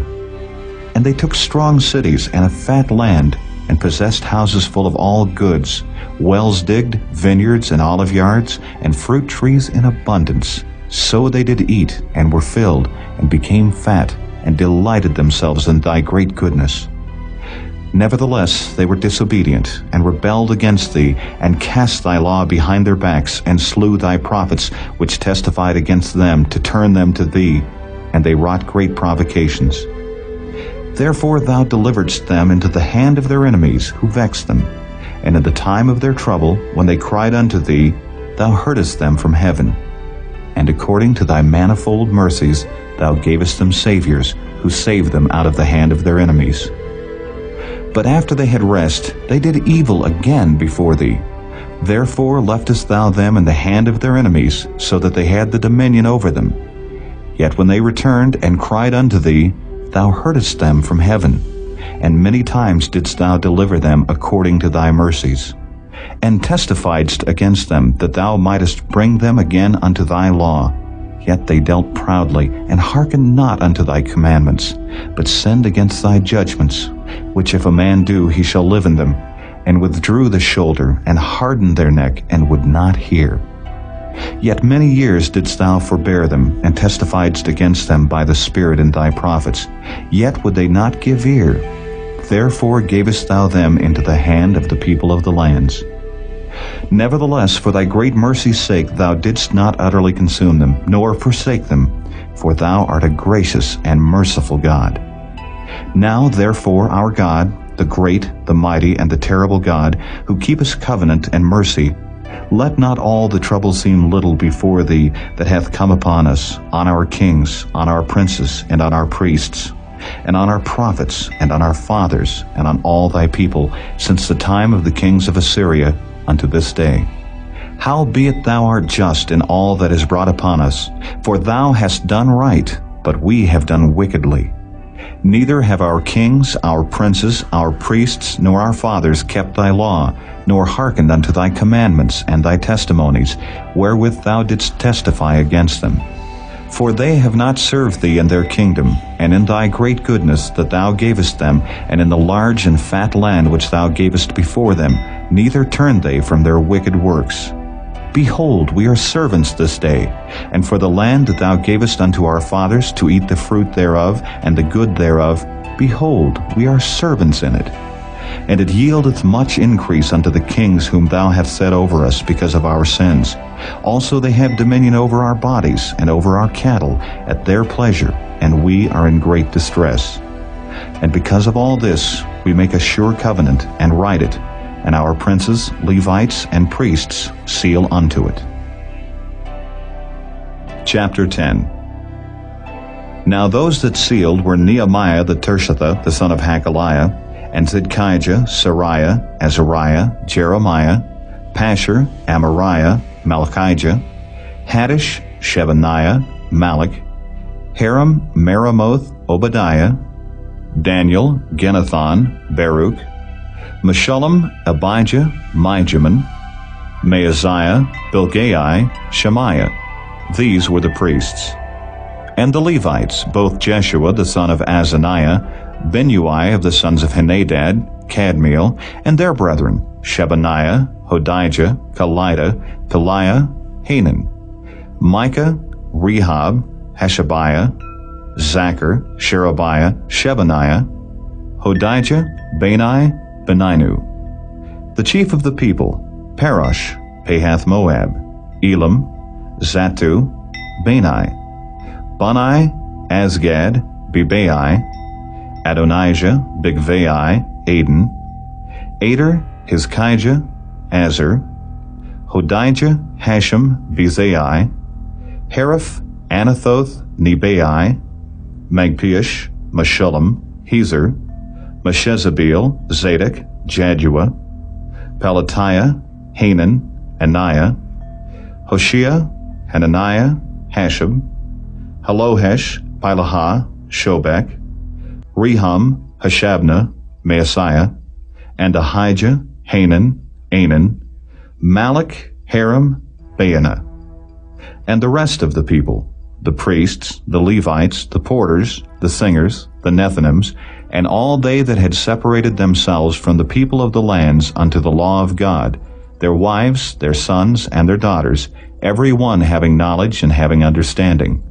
And they took strong cities and a fat land, and possessed houses full of all goods, wells digged, vineyards and olive yards, and fruit trees in abundance. So they did eat, and were filled, and became fat, and delighted themselves in thy great goodness. Nevertheless they were disobedient, and rebelled against thee, and cast thy law behind their backs, and slew thy prophets, which testified against them, to turn them to thee, and they wrought great provocations. Therefore thou deliveredst them into the hand of their enemies, who vexed them. and in the time of their trouble, when they cried unto thee, thou heardest them from heaven. And according to thy manifold mercies, thou gavest them saviors, who saved them out of the hand of their enemies. But after they had rest, they did evil again before thee. Therefore leftest thou them in the hand of their enemies, so that they had the dominion over them. Yet when they returned and cried unto thee, thou heardest them from heaven, and many times didst thou deliver them according to thy mercies, and testifiedst against them that thou mightest bring them again unto thy law. Yet they dealt proudly, and hearkened not unto thy commandments, but sinned against thy judgments, which if a man do, he shall live in them, and withdrew the shoulder, and hardened their neck, and would not hear. Yet many years didst thou forbear them, and testifiedst against them by the Spirit in thy prophets. Yet would they not give ear. Therefore gavest thou them into the hand of the people of the lands. Nevertheless, for thy great mercy's sake, thou didst not utterly consume them, nor forsake them, for thou art a gracious and merciful God. Now, therefore, our God, the great, the mighty, and the terrible God, who keepest covenant and mercy, let not all the trouble seem little before thee that hath come upon us, on our kings, on our princes, and on our priests, and on our prophets, and on our fathers, and on all thy people, since the time of the kings of Assyria unto this day. Howbeit thou art just in all that is brought upon us, for thou hast done right, but we have done wickedly. Neither have our kings, our princes, our priests, nor our fathers kept thy law, nor hearkened unto thy commandments and thy testimonies, wherewith thou didst testify against them. For they have not served thee in their kingdom, and in thy great goodness that thou gavest them, and in the large and fat land which thou gavest before them, neither turned they from their wicked works. Behold, we are servants this day, and for the land that thou gavest unto our fathers to eat the fruit thereof and the good thereof, behold, we are servants in it. And it yieldeth much increase unto the kings whom thou hast set over us because of our sins. Also they have dominion over our bodies and over our cattle at their pleasure, and we are in great distress. And because of all this, we make a sure covenant and write it, and our princes, Levites, and priests seal unto it. Chapter 10. Now those that sealed were Nehemiah the Tirshatha, the son of Hakaliah, and Zidkijah, Sariah, Azariah, Jeremiah, Pashur, Amariah, Malchijah, Haddish, Shebaniah, Malach, Haram, Meremoth, Obadiah, Daniel, Ginnathan, Baruch, Meshullam, Abijah, Mijamin, Maaziah, Bilgai, Shemaiah. These were the priests. And the Levites, both Jeshua the son of Azaniah, Benui of the sons of Henadad, Kadmiel, and their brethren, Shebaniah, Hodijah, Kelita, Peliah, Hanan, Micah, Rehab, Hashabiah, Zachar, Sherebiah, Shebaniah, Hodijah, Bani, Beninu. The chief of the people, Parosh, Pahath Moab, Elam, Zatu, Bani, Bani, Asgad, Bebai, Adonijah, Bigvai, Aden, Ader, Hizkijah, Azar, Hodijah, Hashem, Bezai, Hariph, Anathoth, Nebai, Magpiash, Meshullam, Hezer, Meshezabeel, Zadok, Jadua, Pelatiah, Hanan, Anaiah, Hoshea, Hananiah, Hashab, Halohesh, Pilahah, Shobek, Rehum, Hashabnah, Maaseiah, and Ahijah, Hanan, Anan, Malach, Haram, Baanah. And the rest of the people, the priests, the Levites, the porters, the singers, the Nethinims, and all they that had separated themselves from the people of the lands unto the law of God, their wives, their sons, and their daughters, every one having knowledge and having understanding.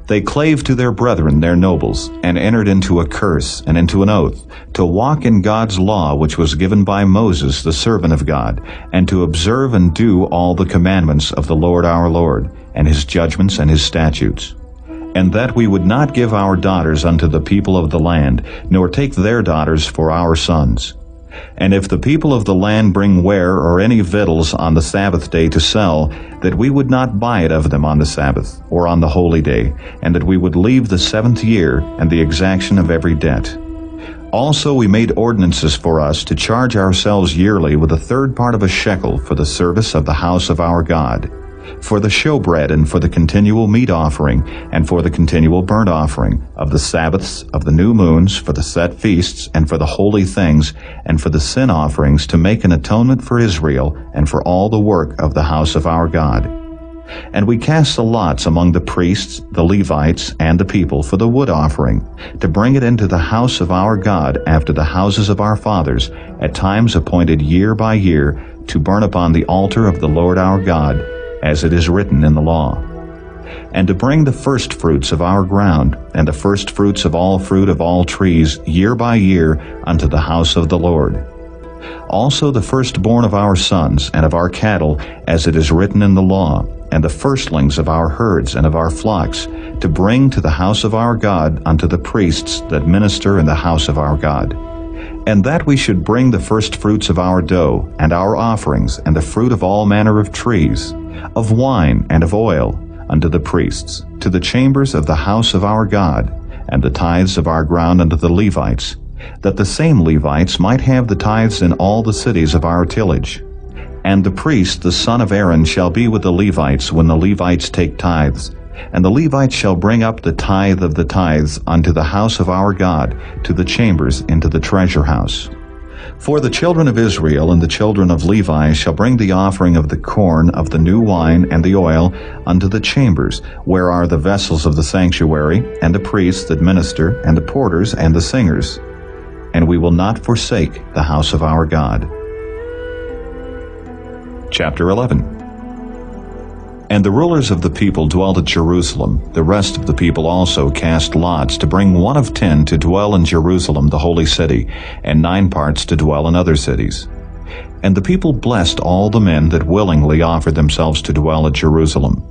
They clave to their brethren, their nobles, and entered into a curse and into an oath, to walk in God's law which was given by Moses the servant of God, and to observe and do all the commandments of the Lord our Lord, and his judgments and his statutes. And that we would not give our daughters unto the people of the land, nor take their daughters for our sons. And if the people of the land bring ware or any victuals on the Sabbath day to sell, that we would not buy it of them on the Sabbath, or on the holy day, and that we would leave the 7th year, and the exaction of every debt. Also we made ordinances for us to charge ourselves yearly with a third part of a shekel for the service of the house of our God, for the showbread, and for the continual meat offering, and for the continual burnt offering, of the Sabbaths, of the new moons, for the set feasts, and for the holy things, and for the sin offerings, to make an atonement for Israel, and for all the work of the house of our God. And we cast the lots among the priests, the Levites, and the people for the wood offering, to bring it into the house of our God after the houses of our fathers, at times appointed year by year, to burn upon the altar of the Lord our God, as it is written in the law. And to bring the firstfruits of our ground, and the firstfruits of all fruit of all trees, year by year, unto the house of the Lord. Also the firstborn of our sons, and of our cattle, as it is written in the law, and the firstlings of our herds and of our flocks, to bring to the house of our God unto the priests that minister in the house of our God. And that we should bring the firstfruits of our dough, and our offerings, and the fruit of all manner of trees, of wine and of oil, unto the priests, to the chambers of the house of our God, and the tithes of our ground unto the Levites, that the same Levites might have the tithes in all the cities of our tillage. And the priest, the son of Aaron, shall be with the Levites when the Levites take tithes, and the Levites shall bring up the tithe of the tithes unto the house of our God, to the chambers into the treasure house. For the children of Israel and the children of Levi shall bring the offering of the corn, of the new wine, and the oil, unto the chambers, where are the vessels of the sanctuary, and the priests that minister, and the porters, and the singers. And we will not forsake the house of our God. Chapter 11. And the rulers of the people dwelt at Jerusalem. The rest of the people also cast lots to bring 1 of 10 to dwell in Jerusalem, the holy city, and 9 parts to dwell in other cities. And the people blessed all the men that willingly offered themselves to dwell at Jerusalem.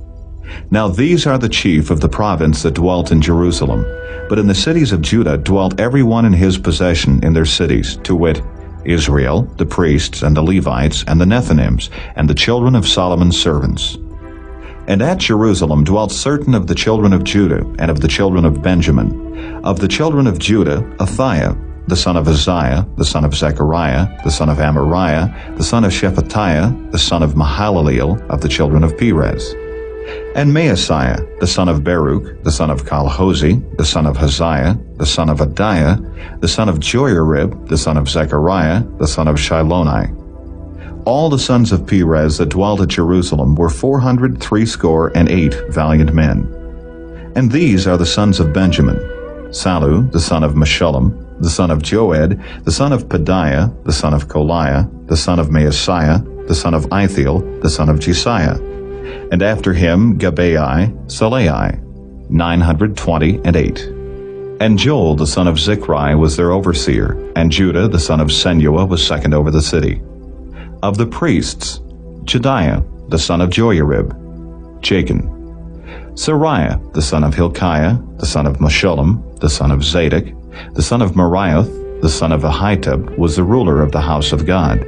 Now these are the chief of the province that dwelt in Jerusalem. But in the cities of Judah dwelt every one in his possession in their cities, to wit, Israel, the priests, and the Levites, and the Nethinims, and the children of Solomon's servants. And at Jerusalem dwelt certain of the children of Judah, and of the children of Benjamin. Of the children of Judah, Athiah, the son of Uzziah, the son of Zechariah, the son of Amariah, the son of Shephatiah, the son of Mahalaleel, of the children of Perez. And Maaseiah, the son of Baruch, the son of Calhozi, the son of Haziah, the son of Adiah, the son of Joiarib, the son of Zechariah, the son of Shiloni. All the sons of Perez that dwelt at Jerusalem were 468 valiant men. And these are the sons of Benjamin: Sallu, the son of Meshullam, the son of Joed, the son of Pedaiah, the son of Koliah, the son of Maaseiah, the son of Ithiel, the son of Jesiah. And after him Gabai, Salai, 928. And Joel the son of Zichri was their overseer, and Judah the son of Senua was second over the city. Of the priests, Jediah the son of Joiarib, Jachin. Sariah the son of Hilkiah, the son of Meshullam, the son of Zadok, the son of Merioth, the son of Ahitub, was the ruler of the house of God.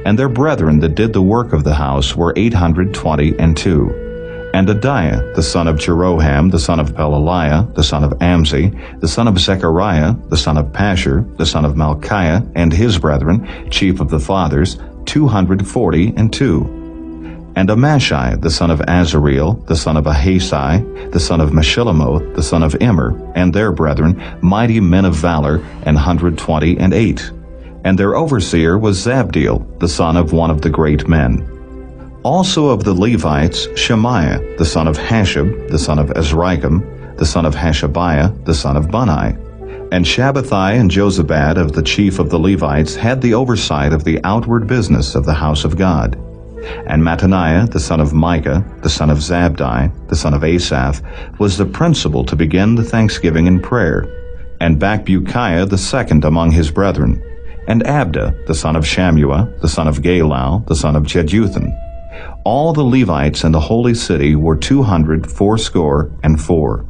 And their brethren that did the work of the house were 822. And Adiah, the son of Jeroham, the son of Pelaliah, the son of Amzi, the son of Zechariah, the son of Pashur, the son of Malchiah, and his brethren, chief of the fathers, 242. And Amashai, the son of Azareel, the son of Ahasai, the son of Meshillemoth, the son of Immer, and their brethren, mighty men of valor, 128. And their overseer was Zabdiel, the son of one of the great men. Also of the Levites, Shemaiah, the son of Hashab, the son of Azrikam, the son of Hashabiah, the son of Bunai. And Shabbathai and Jozabad of the chief of the Levites had the oversight of the outward business of the house of God. And Mattaniah, the son of Micah, the son of Zabdi, the son of Asaph, was the principal to begin the thanksgiving and prayer. And Bakbukiah the second among his brethren. And Abda, the son of Shammua, the son of Galal, the son of Jeduthun. All the Levites in the holy city were 284.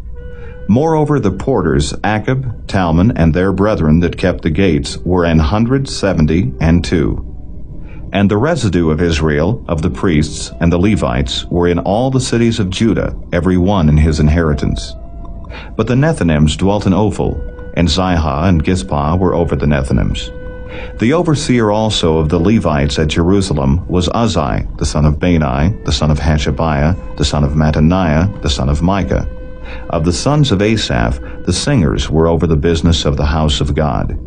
Moreover, the porters, Achab, Talmon, and their brethren that kept the gates, were 172. And the residue of Israel, of the priests and the Levites, were in all the cities of Judah, every one in his inheritance. But the Nethinims dwelt in Ophel, and Zihah and Gizpah were over the Nethinims. The overseer also of the Levites at Jerusalem was Uzzi, the son of Bani, the son of Hashabiah, the son of Mattaniah, the son of Micah. Of the sons of Asaph, the singers were over the business of the house of God.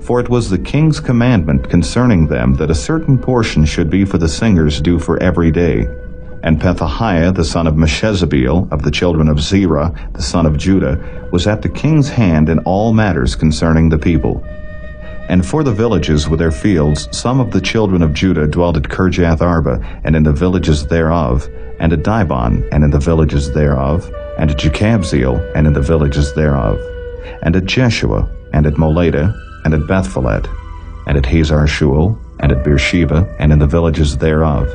For it was the king's commandment concerning them that a certain portion should be for the singers due for every day. And Pethahiah, the son of Meshezabeel, of the children of Zerah, the son of Judah, was at the king's hand in all matters concerning the people. And for the villages with their fields, some of the children of Judah dwelt at Kirjath Arba, and in the villages thereof, and at Dibon, and in the villages thereof, and at Jekabzeel, and in the villages thereof, and at Jeshua, and at Moladah, and at Bethphelet, and at Hazar Shual, and at Beersheba, and in the villages thereof,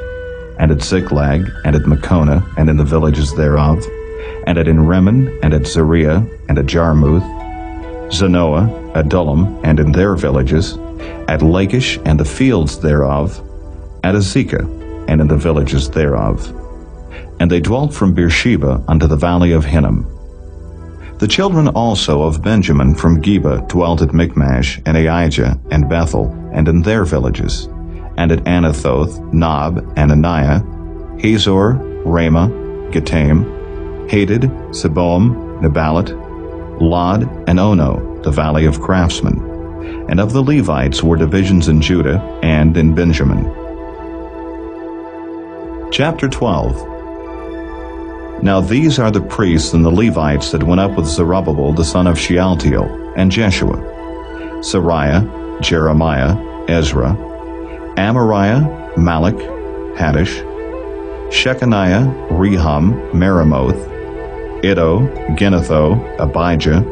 and at Ziklag, and at Makona, and in the villages thereof, and at Enrimmon, and at Zeriah, and at Jarmuth, Zanoah, Adullam, and in their villages, at Lachish and the fields thereof, at Azekah, and in the villages thereof. And they dwelt from Beersheba unto the valley of Hinnom. The children also of Benjamin from Geba dwelt at Michmash, and Aijah, and Bethel, and in their villages, and at Anathoth, Nob, Ananiah, Hazor, Ramah, Gittaim, Hadid, Seboam, Neballat, Lod, and Ono, the valley of craftsmen. And of the Levites were divisions in Judah and in Benjamin. Chapter 12. Now these are the priests and the Levites that went up with Zerubbabel the son of Shealtiel, and Jeshua: Sariah, Jeremiah, Ezra, Amariah, Malach, Haddish, Shechaniah, Rehum, Meremoth, Iddo, Ginnetho, Abijah,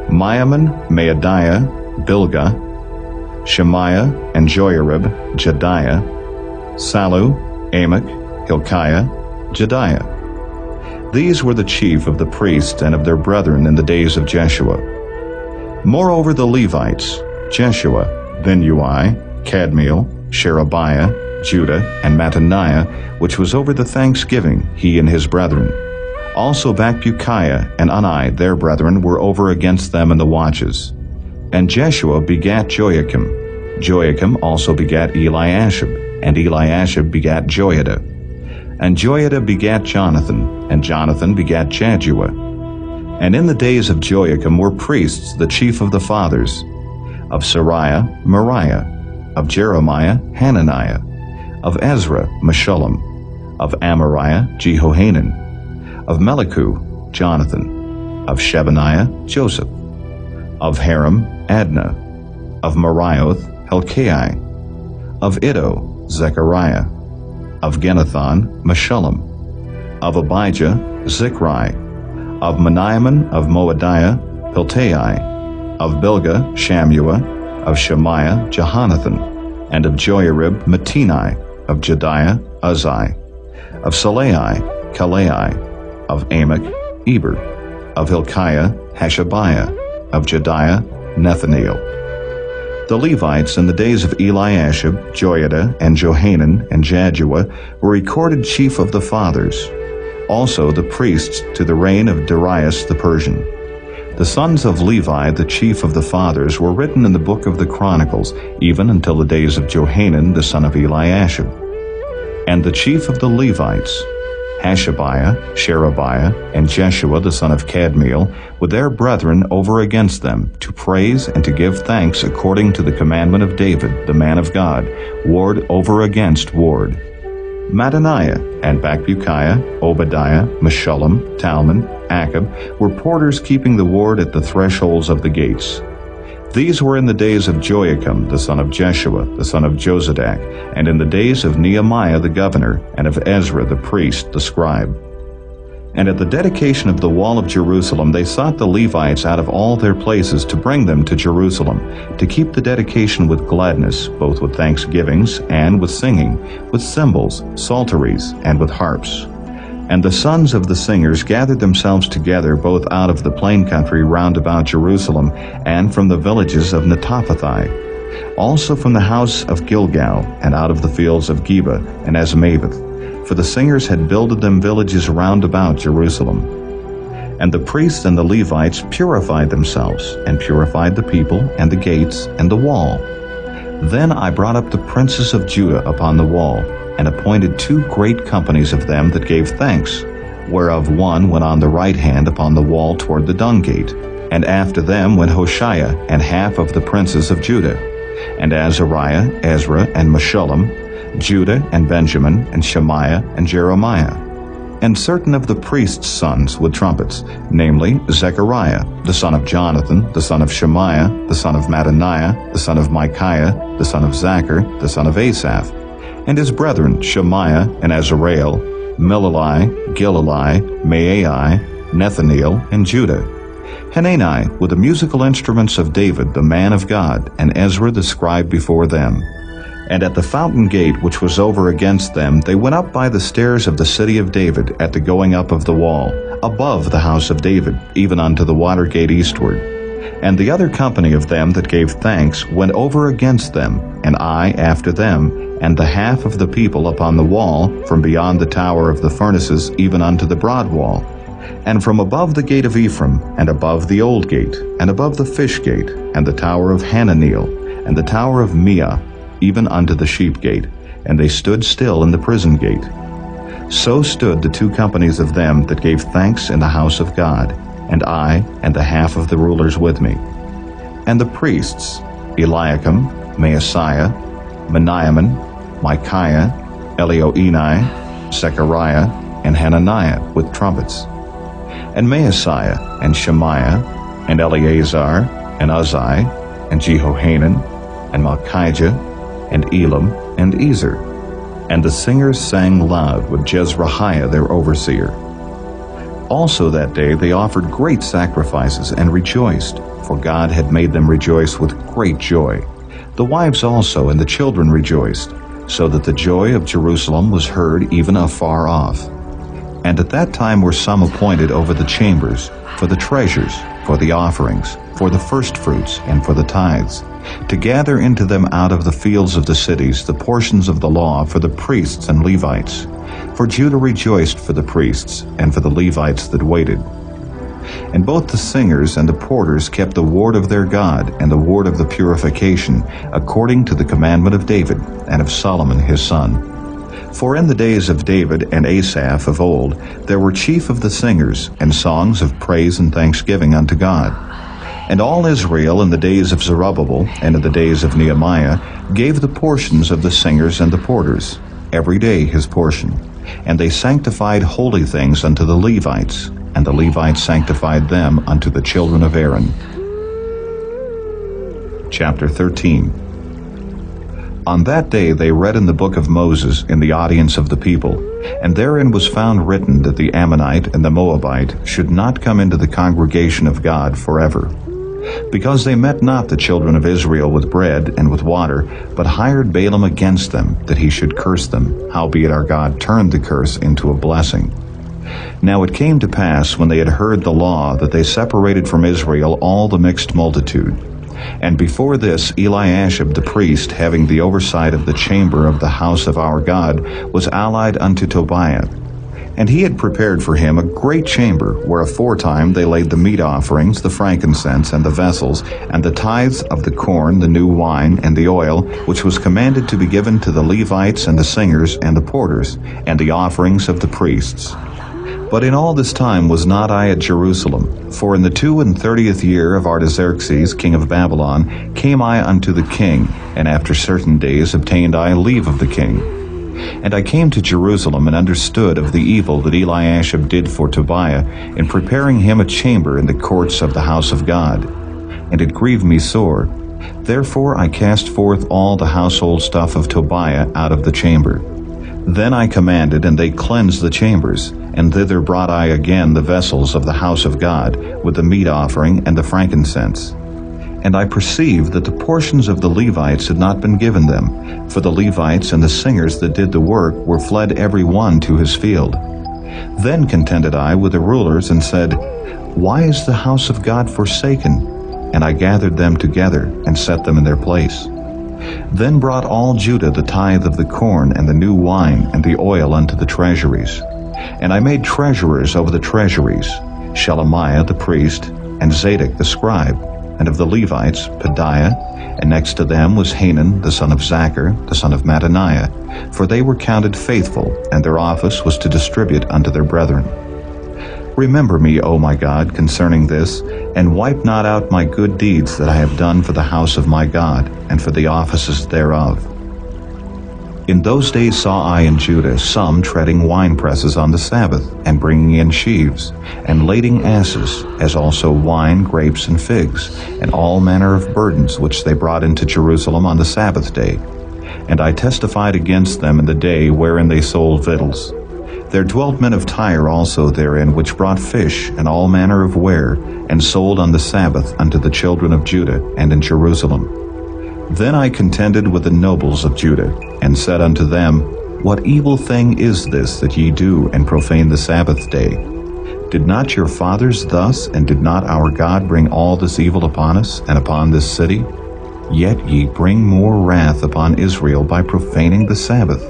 Miamin, Maadiah, Bilgah, Shemaiah, and Joiarib, Jediah, Sallu, Amok, Hilkiah, Jediah. These were the chief of the priests and of their brethren in the days of Jeshua. Moreover the Levites, Jeshua, Binnui, Kadmiel, Sherebiah, Judah, and Mattaniah, which was over the thanksgiving, he and his brethren. Also Bakbukiah and Unni, their brethren, were over against them in the watches. And Jeshua begat Joachim. Joachim also begat Eliashib, and Eliashib begat Joiada. And Joiada begat Jonathan, and Jonathan begat Jaddua. And in the days of Joachim were priests, the chief of the fathers: of Sariah, Moriah; of Jeremiah, Hananiah; of Ezra, Meshullam; of Amariah, Jehohanan; of Melichu, Jonathan; of Shebaniah, Joseph; of Haram, Adnah; of Marioth, Helkai; of Iddo, Zechariah; of Ginnethon, Meshullam; of Abijah, Zichri; of Meniaman of Moadiah, Piltai; of Bilgah, Shammua; of Shemaiah, Jehonathan; and of Joiarib, Mattini; of Jediah, Uzzi; of Salai, Kalai; of Amok, Eber; of Hilkiah, Hashabiah; of Jediah, Nethaneel. The Levites in the days of Eliashib, Joiada, and Johanan, and Jaddua were recorded chief of the fathers. Also the priests to the reign of Darius the Persian. The sons of Levi, the chief of the fathers, were written in the book of the Chronicles, even until the days of Johanan the son of Eliashib. And the chief of the Levites, Hashabiah, Sherebiah, and Jeshua the son of Kadmiel, with their brethren over against them, to praise and to give thanks according to the commandment of David, the man of God, ward over against ward. Mattaniah, and Bakbukiah, Obadiah, Meshullam, Talmon, Achab, were porters keeping the ward at the thresholds of the gates. These were in the days of Joachim, the son of Jeshua, the son of Jozadak, and in the days of Nehemiah the governor, and of Ezra the priest, the scribe. And at the dedication of the wall of Jerusalem they sought the Levites out of all their places to bring them to Jerusalem, to keep the dedication with gladness, both with thanksgivings and with singing, with cymbals, psalteries, and with harps. And the sons of the singers gathered themselves together both out of the plain country round about Jerusalem, and from the villages of Netophathi, also from the house of Gilgal, and out of the fields of Geba and Azmaveth, for the singers had builded them villages round about Jerusalem. And the priests and the Levites purified themselves, and purified the people, and the gates, and the wall. Then I brought up the princes of Judah upon the wall, and appointed 2 great companies of them that gave thanks, whereof one went on the right hand upon the wall toward the dung gate, and after them went Hoshea and half of the princes of Judah, and Azariah, Ezra, and Meshullam, Judah and Benjamin, and Shemaiah and Jeremiah, and certain of the priests' sons with trumpets, namely Zechariah, the son of Jonathan, the son of Shemaiah, the son of Mattaniah, the son of Micaiah, the son of Zachar, the son of Asaph, and his brethren Shemaiah and Azareel, Milalai, Gilalai, Maai, Nethaneel, and Judah, Hanani with the musical instruments of David the man of God, and Ezra the scribe before them. And at the fountain gate which was over against them, they went up by the stairs of the city of David at the going up of the wall, above the house of David, even unto the water gate eastward. And the other company of them that gave thanks went over against them, and I after them, and the half of the people upon the wall, from beyond the tower of the furnaces even unto the broad wall, and from above the gate of Ephraim, and above the old gate, and above the fish gate, and the tower of Hananeel, and the tower of Meah, even unto the sheep gate, and they stood still in the prison gate. So stood the 2 companies of them that gave thanks in the house of God, and I, and the half of the rulers with me. And the priests, Eliakim, Maaseiah, Meniamin, Micaiah, Elioenai, Zechariah, and Hananiah with trumpets, and Maaseiah, and Shemaiah, and Eleazar, and Uzzi, and Jehohanan, and Malchijah, and Elam, and Ezer. And the singers sang loud with Jezrahiah their overseer. Also that day they offered great sacrifices and rejoiced, for God had made them rejoice with great joy. The wives also and the children rejoiced, so that the joy of Jerusalem was heard even afar off. And at that time were some appointed over the chambers, for the treasures, for the offerings, for the firstfruits, and for the tithes, to gather into them out of the fields of the cities the portions of the law for the priests and Levites. For Judah rejoiced for the priests, and for the Levites that waited. And both the singers and the porters kept the ward of their God, and the ward of the purification, according to the commandment of David, and of Solomon his son. For in the days of David and Asaph of old, there were chief of the singers, and songs of praise and thanksgiving unto God. And all Israel in the days of Zerubbabel, and in the days of Nehemiah, gave the portions of the singers and the porters, every day his portion. And they sanctified holy things unto the Levites, and the Levites sanctified them unto the children of Aaron. Chapter 13. On that day they read in the book of Moses in the audience of the people, and therein was found written that the Ammonite and the Moabite should not come into the congregation of God forever, because they met not the children of Israel with bread and with water, but hired Balaam against them, that he should curse them, howbeit our God turned the curse into a blessing. Now it came to pass, when they had heard the law, that they separated from Israel all the mixed multitude. And before this Eliashib the priest, having the oversight of the chamber of the house of our God, was allied unto Tobiah. And he had prepared for him a great chamber, where aforetime they laid the meat offerings, the frankincense, and the vessels, and the tithes of the corn, the new wine, and the oil, which was commanded to be given to the Levites and the singers and the porters, and the offerings of the priests. But in all this time was not I at Jerusalem, for in the 32 year of Artaxerxes, king of Babylon, came I unto the king, and after certain days obtained I leave of the king. And I came to Jerusalem, and understood of the evil that Eliashib did for Tobiah, in preparing him a chamber in the courts of the house of God. And it grieved me sore. Therefore I cast forth all the household stuff of Tobiah out of the chamber. Then I commanded, and they cleansed the chambers, and thither brought I again the vessels of the house of God, with the meat offering and the frankincense. And I perceived that the portions of the Levites had not been given them, for the Levites and the singers that did the work were fled every one to his field. Then contended I with the rulers and said, Why is the house of God forsaken? And I gathered them together and set them in their place. Then brought all Judah the tithe of the corn and the new wine and the oil unto the treasuries. And I made treasurers over the treasuries, Shelemiah the priest, and Zadok the scribe, and of the Levites, Pedaiah, and next to them was Hanan the son of Zachar, the son of Mattaniah, for they were counted faithful, and their office was to distribute unto their brethren. Remember me, O my God, concerning this, and wipe not out my good deeds that I have done for the house of my God, and for the offices thereof. In those days saw I in Judah some treading winepresses on the Sabbath, and bringing in sheaves, and lading asses, as also wine, grapes, and figs, and all manner of burdens which they brought into Jerusalem on the Sabbath day. And I testified against them in the day wherein they sold victuals. There dwelt men of Tyre also therein, which brought fish and all manner of ware, and sold on the Sabbath unto the children of Judah and in Jerusalem. Then I contended with the nobles of Judah, and said unto them, What evil thing is this that ye do, and profane the Sabbath day? Did not your fathers thus, and did not our God bring all this evil upon us, and upon this city? Yet ye bring more wrath upon Israel by profaning the Sabbath.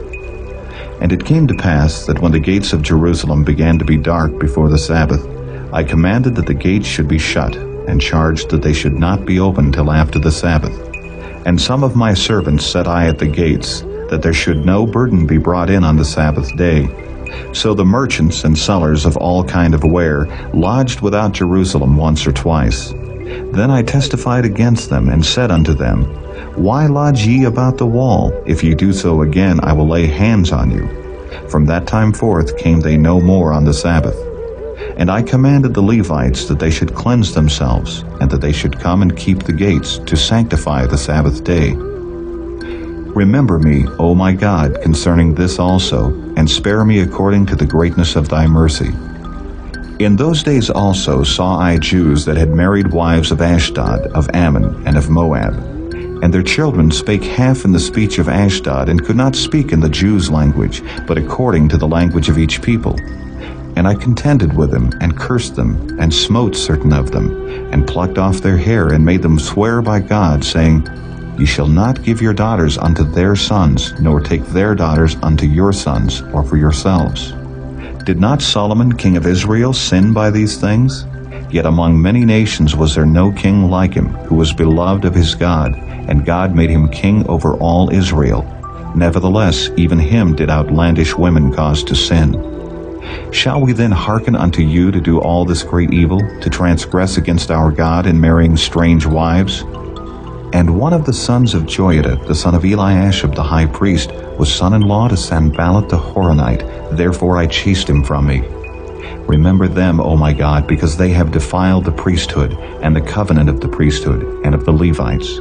And it came to pass that when the gates of Jerusalem began to be dark before the Sabbath, I commanded that the gates should be shut, and charged that they should not be opened till after the Sabbath. And some of my servants set I at the gates, that there should no burden be brought in on the Sabbath day. So the merchants and sellers of all kind of ware lodged without Jerusalem once or twice. Then I testified against them, and said unto them, Why lodge ye about the wall? If ye do so again, I will lay hands on you. From that time forth came they no more on the Sabbath. And I commanded the Levites that they should cleanse themselves, and that they should come and keep the gates, to sanctify the Sabbath day. Remember me, O my God, concerning this also, and spare me according to the greatness of thy mercy. In those days also saw I Jews that had married wives of Ashdod, of Ammon, and of Moab. And their children spake half in the speech of Ashdod, and could not speak in the Jews' language, but according to the language of each people. And I contended with them, and cursed them, and smote certain of them, and plucked off their hair, and made them swear by God, saying, Ye shall not give your daughters unto their sons, nor take their daughters unto your sons, or for yourselves. Did not Solomon king of Israel sin by these things? Yet among many nations was there no king like him, who was beloved of his God, and God made him king over all Israel. Nevertheless, even him did outlandish women cause to sin. Shall we then hearken unto you to do all this great evil, to transgress against our God in marrying strange wives? And one of the sons of Joiada, the son of Eliashib the high priest, was son-in-law to Sanballat the Horonite, therefore I chased him from me. Remember them, O my God, because they have defiled the priesthood, and the covenant of the priesthood, and of the Levites.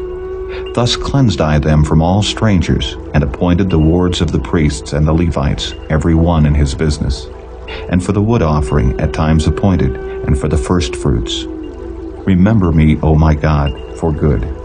Thus cleansed I them from all strangers, and appointed the wards of the priests and the Levites, every one in his business, and for the wood offering at times appointed, and for the firstfruits. Remember me, O my God, for good.